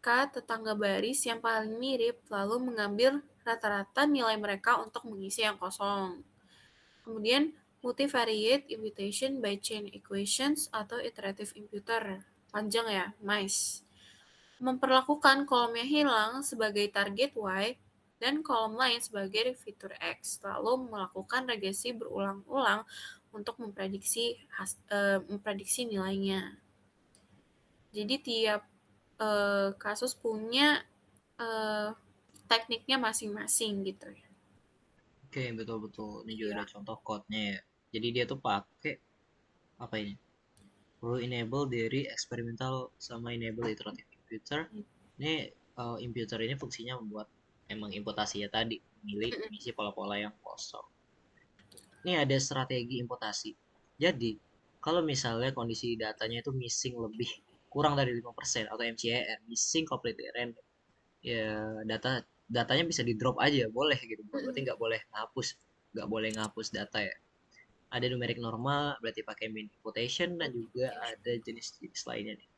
K tetangga baris yang paling mirip lalu mengambil rata-rata nilai mereka untuk mengisi yang kosong. Kemudian multivariate imputation by chain equations atau iterative imputer, panjang ya, MICE, memperlakukan kolomnya hilang sebagai target Y dan kolom lain sebagai fitur X, lalu melakukan regresi berulang-ulang untuk memprediksi nilainya. Jadi tiap kasus punya tekniknya masing-masing gitu ya. Oke, betul-betul. Ini juga Iya. ada contoh code-nya ya. Jadi dia tuh pakai apa ini? Rule enable dari experimental sama enable iterative imputer. Ini imputer ini fungsinya membuat emang imputasinya tadi, memilih mengisi pola-pola yang kosong. Ini ada strategi imputasi. Jadi, kalau misalnya kondisi datanya itu missing lebih kurang dari 5% atau MCR, missing completely random, ya datanya bisa di drop aja, boleh gitu. Berarti nggak boleh ngapus data ya. Ada numeric normal, berarti pakai min imputation, dan juga ada jenis-jenis lainnya nih.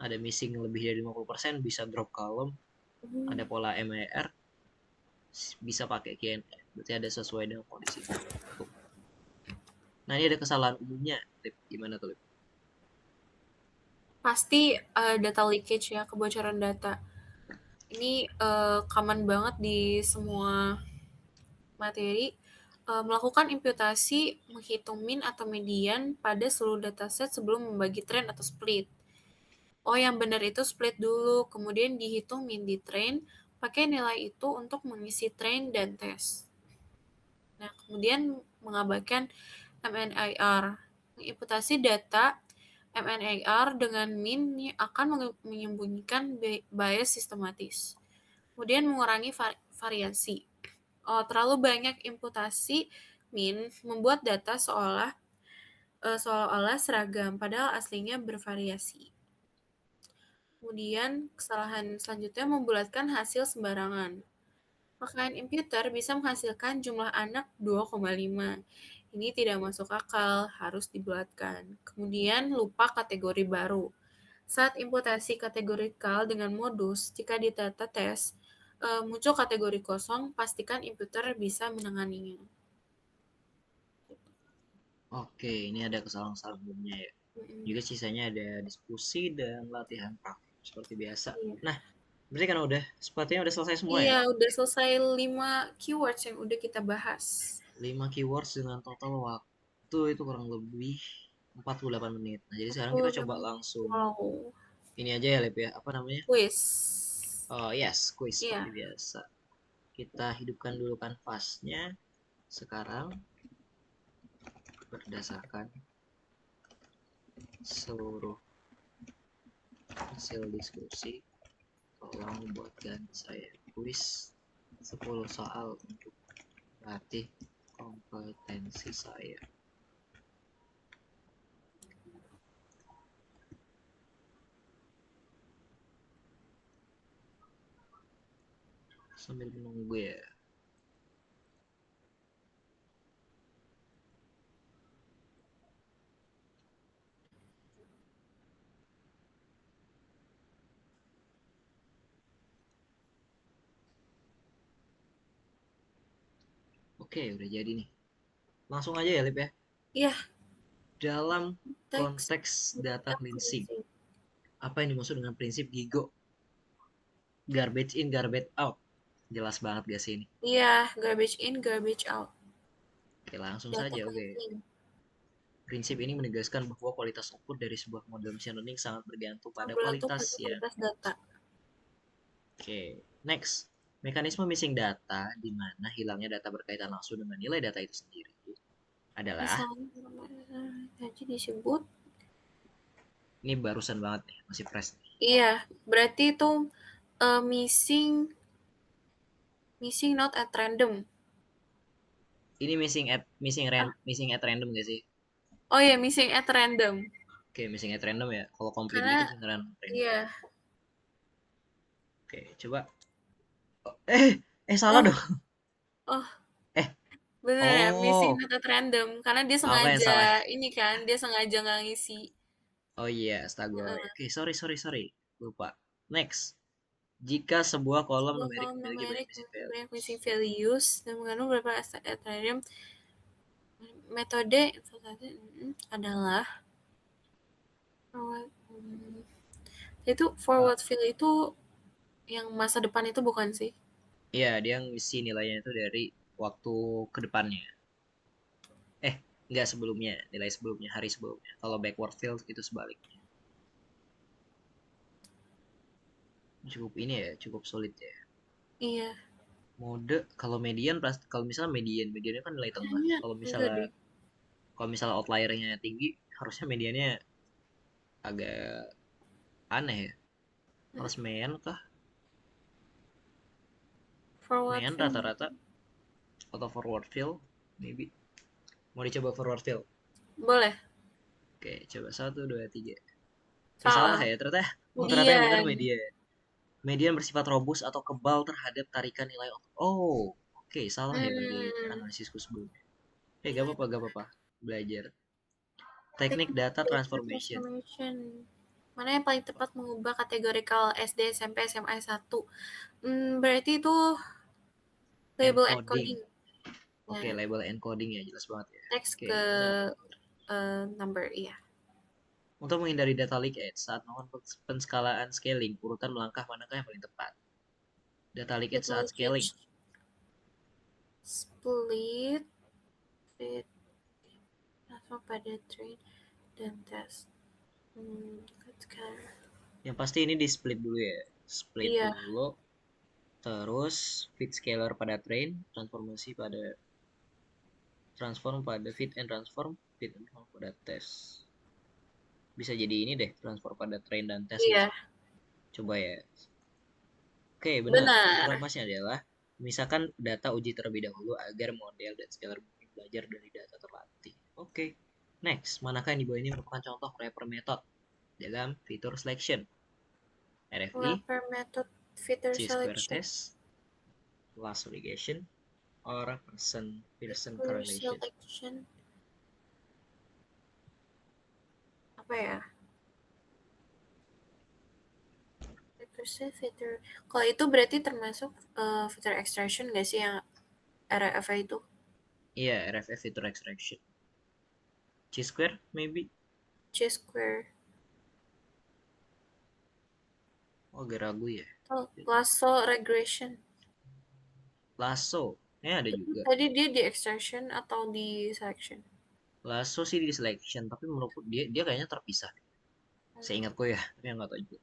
Ada missing lebih dari 50%, bisa drop column, ada pola MER, bisa pakai QNF, berarti ada sesuai dengan kondisi tertentu. Nah, ini ada kesalahan umumnya, Lip. Gimana tuh, Lip? Pasti data leakage ya, kebocoran data. Ini common banget di semua materi. Melakukan imputasi, menghitung min atau median pada seluruh dataset sebelum membagi train atau split. Oh, yang benar itu split dulu, kemudian dihitung min di train, pakai nilai itu untuk mengisi train dan tes. Nah, kemudian mengabaikan MNIR. Mengimputasi data MNIR dengan min akan menyembunyikan bias sistematis. Kemudian mengurangi variasi. Terlalu banyak imputasi min membuat data seolah-olah seragam, padahal aslinya bervariasi. Kemudian kesalahan selanjutnya membulatkan hasil sembarangan. Pakaian imputer bisa menghasilkan jumlah anak 2,5. Ini tidak masuk akal, harus dibulatkan. Kemudian lupa kategori baru. Saat imputasi kategorikal dengan modus, jika di data tes muncul kategori kosong, pastikan imputer bisa menanganinya. Oke, ini ada kesalahan-kesalahan umumnya ya. Mm-mm. Juga sisanya ada diskusi dan latihan praktik seperti biasa. Iya. Nah, berarti kan sepertinya udah selesai semua ya. Iya, udah selesai 5 keywords yang udah kita bahas. 5 keywords dengan total waktu itu kurang lebih 48 menit. Nah, jadi sekarang Oh, kita coba langsung wow. ini aja ya, Lip ya. Apa namanya? Quiz. Oh, yes, quiz seperti Iya. biasa. Kita hidupkan dulu kanvasnya sekarang berdasarkan seluruh hasil diskusi. Tolong buatkan saya kuis 10 soal untuk latih kompetensi saya. Sambil menunggu ya. Oke, udah jadi nih. Langsung aja ya, Lip ya. Iya, Dalam teks konteks data cleansing, cleansing. apa yang dimaksud dengan prinsip GIGO? Garbage in, garbage out. Jelas banget gak sih ini? Iya, garbage in, garbage out. Oke, langsung Data saja. Oke. cleansing. Prinsip ini menegaskan bahwa kualitas output dari sebuah model machine learning sangat bergantung pada Bergantung kualitas pada ya. kualitas data. Oke, next. Mekanisme missing data di mana hilangnya data berkaitan langsung dengan nilai data itu sendiri adalah, Misalnya, tadi disebut. ini barusan banget nih, masih fresh nih. Iya, berarti itu missing Missing not at random. Ini Ah, missing at random gak sih? oh ya, missing at random. Oke, missing at random ya. Kalau completely Karena itu beneran random. iya. Oke, coba. Salah Oh, dong. oh, Eh, bener ya, missing oh, not at random. Karena dia aku yang sengaja salah. ini kan, dia sengaja nggak ngisi. Oh iya, astaga. Heeh. Oke, sorry. Lupa. Next. Jika sebuah kolom Sebuah numerik kolom memiliki banyak numerik missing memiliki banyak values. missing values dan mengandung beberapa at random. Metode adalah forward, itu Ah, forward fill itu yang masa depan itu bukan sih? iya, dia ngisi nilainya itu dari waktu ke depannya. Eh, enggak sebelumnya, nilai sebelumnya, hari sebelumnya. Kalau backward fill itu sebaliknya. Cukup ini ya, cukup sulit ya. Iya, Mode kalau median kalau misalnya mediannya kan nilai tengah. kayaknya Kalau enggak misalnya deh. kalau misalnya outliernya tinggi, harusnya mediannya agak aneh ya. Harus mean kah? Forward Mean fill rata-rata atau forward fill? Maybe. Mau dicoba forward fill? boleh. Oke, coba satu, dua, tiga. Salah Salah. ya ternyata. Oh, ternyata yang benar Median. median. Median bersifat robust atau kebal terhadap tarikan nilai. Oh, oke, salah ya berarti Hmm, analisisku sebelumnya. Gak apa-apa. Belajar. Teknik teknik data data transformation. transformation. Mana yang paling tepat mengubah kategorikal SD, SMP, SMA S1? Berarti itu label Encoding. encoding. Oke, Ya, label encoding ya jelas banget ya. teks Oke, ke benar. number, iya. Untuk menghindari data leakage saat melakukan penskalaan scaling, urutan melangkah manakah yang paling tepat? Data leakage Data saat scaling. leakage, split, fit, atau pada train, dan test. Kan. Yang pasti ini di split dulu ya. Split Iya, dulu, terus fit scalar pada train, transform pada fit and transform pada test. Bisa jadi ini deh, transform pada train dan test nggak iya, sih? Coba ya. Oke, benar. Aturan benar. masnya adalah misalkan data uji terlebih dahulu agar model dan scalar mungkin belajar dari data terlatih. Oke. Next, manakah yang di bawah ini merupakan contoh wrapper method dalam fitur selection? RFI, Wrapper method, filter chi-square selection, test, loss regression, or Pearson filter correlation. selection, apa ya? Recursive filter. Kalau itu berarti termasuk filter extraction nggak sih yang RFA itu? Iya, RFF fitur extraction. Chi-square, maybe? Chi-square. Oh, agak ragu ya. Oh, lasso regression. Lasso, ada juga. Tadi dia di extraction atau di selection? Lasso sih di selection, tapi menurutku dia kayaknya terpisah. Seingatku ya, tapi yang nggak tahu juga.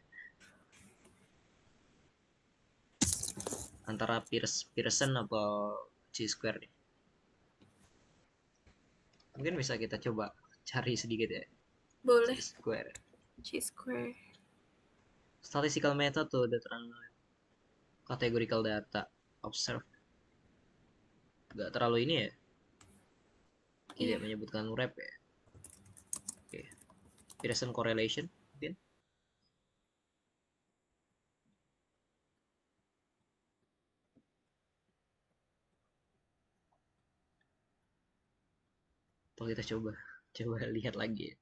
Antara Pearson atau Chi-square nih. Mungkin bisa kita coba cari sedikit ya. Boleh. Chi-square. Chi-square. Statistical method tuh udah terlalu categorical data. Observe. Gak terlalu ini ya. Tidak Iya. menyebutkan wrap ya. Oke. Pearson correlation mungkin. Atau kita coba lihat lagi ya.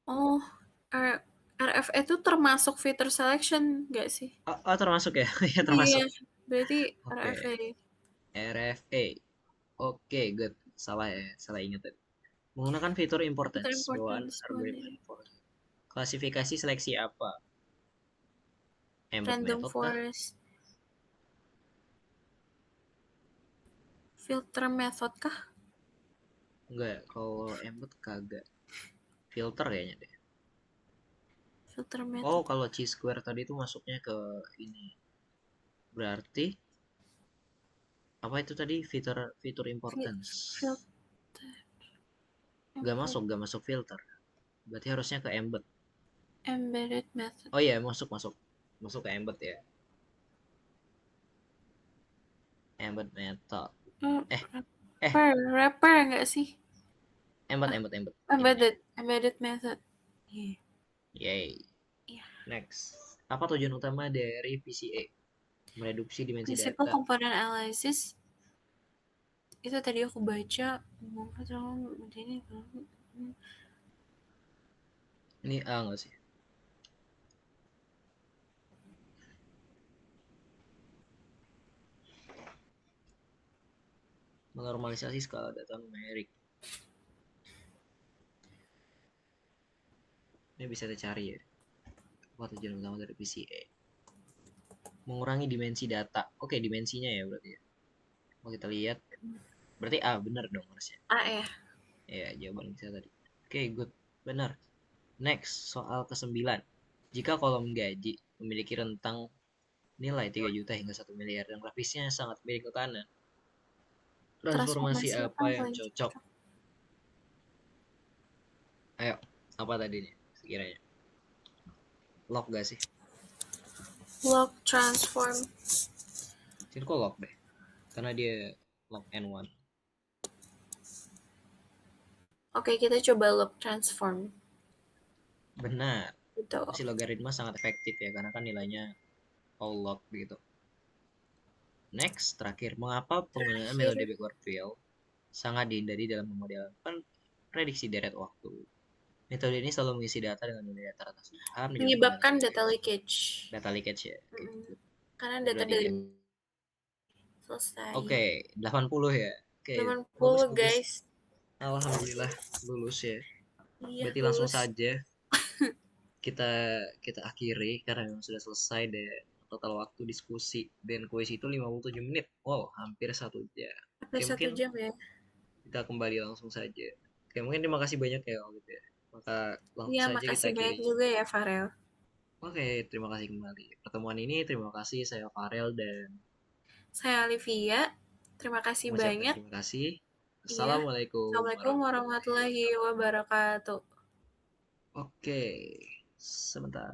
Oh, RFA itu termasuk filter selection nggak sih? Termasuk ya. Ya Iya, termasuk. berarti Oke. RFA. RFA. Oke, good. Salah ya, salah ingat tadi. Menggunakan fitur Filter importance bawaan importance algoritma one. importance. Klasifikasi seleksi apa? Embedded Random method kah? forest. Filter method kah? Enggak, kalau embed kagak. Filter kayaknya deh. Filter Oh, method. kalau chi-square tadi itu masuknya ke ini. Berarti apa itu tadi fitur Fil- importance? filter. Gak masuk filter. Berarti harusnya ke embed. Embedded method. Oh iya, masuk ke embed ya. Embed method. Oh, Eh, eh, rapper nggak sih? embed. Ininya. Embedded method. Iya. Yay. Iya. Next. Apa tujuan utama dari PCA? Mereduksi dimensi Principal data. component analysis itu tadi aku baca Ini A nggak sih? Menormalisasi skala data numerik. Ini bisa dicari ya. Apa tujuan utama dari PCA? Mengurangi dimensi data. Oke, dimensinya ya berarti ya. Kalau kita lihat, berarti A benar dong harusnya. A ya. Ya, jawaban kita tadi. Oke, good. Benar. Next, soal ke-9. Jika kolom gaji memiliki rentang nilai 3 juta hingga 1 miliar dan grafisnya sangat miring ke kanan, transformasi Transformasi apa apa yang yang paling cocok? cocok? Ayo, apa tadi nih sekiranya? Log gak sih? Log transform. Sini kok log deh. Karena dia log N1. Oke, kita coba log transform. Benar. Gitu. Fungsi logaritma sangat efektif ya, karena kan nilainya all log gitu. Next, terakhir, mengapa penggunaan metode backward fill sangat dihindari dalam memodelkan prediksi deret waktu? Metode ini selalu mengisi data dengan nilai data atas saham Menyebabkan data leakage. Data leakage ya. Okay. Karena Jadi data dari selesai. Oke, 80 ya. Oke, 80 bagus. guys. Alhamdulillah lulus ya. Iya, Berarti langsung saja kita kita akhiri karena memang sudah selesai deh total waktu diskusi dan kuis itu 57 menit. Wow, hampir 1 jam. Hampir Oke, 1 mungkin jam ya. kita kembali langsung saja. Oke, mungkin terima kasih banyak ya gitu ya. Maka langsung Iya, saja kita makasih banyak akhiri. juga ya Farel. Oke, terima kasih kembali. Pertemuan ini terima kasih saya Farel dan saya Olivia. Terima kasih mengucapkan banyak. terima kasih. Iya. Assalamualaikum Assalamualaikum warahmatullahi wabarakatuh. Oke, sebentar.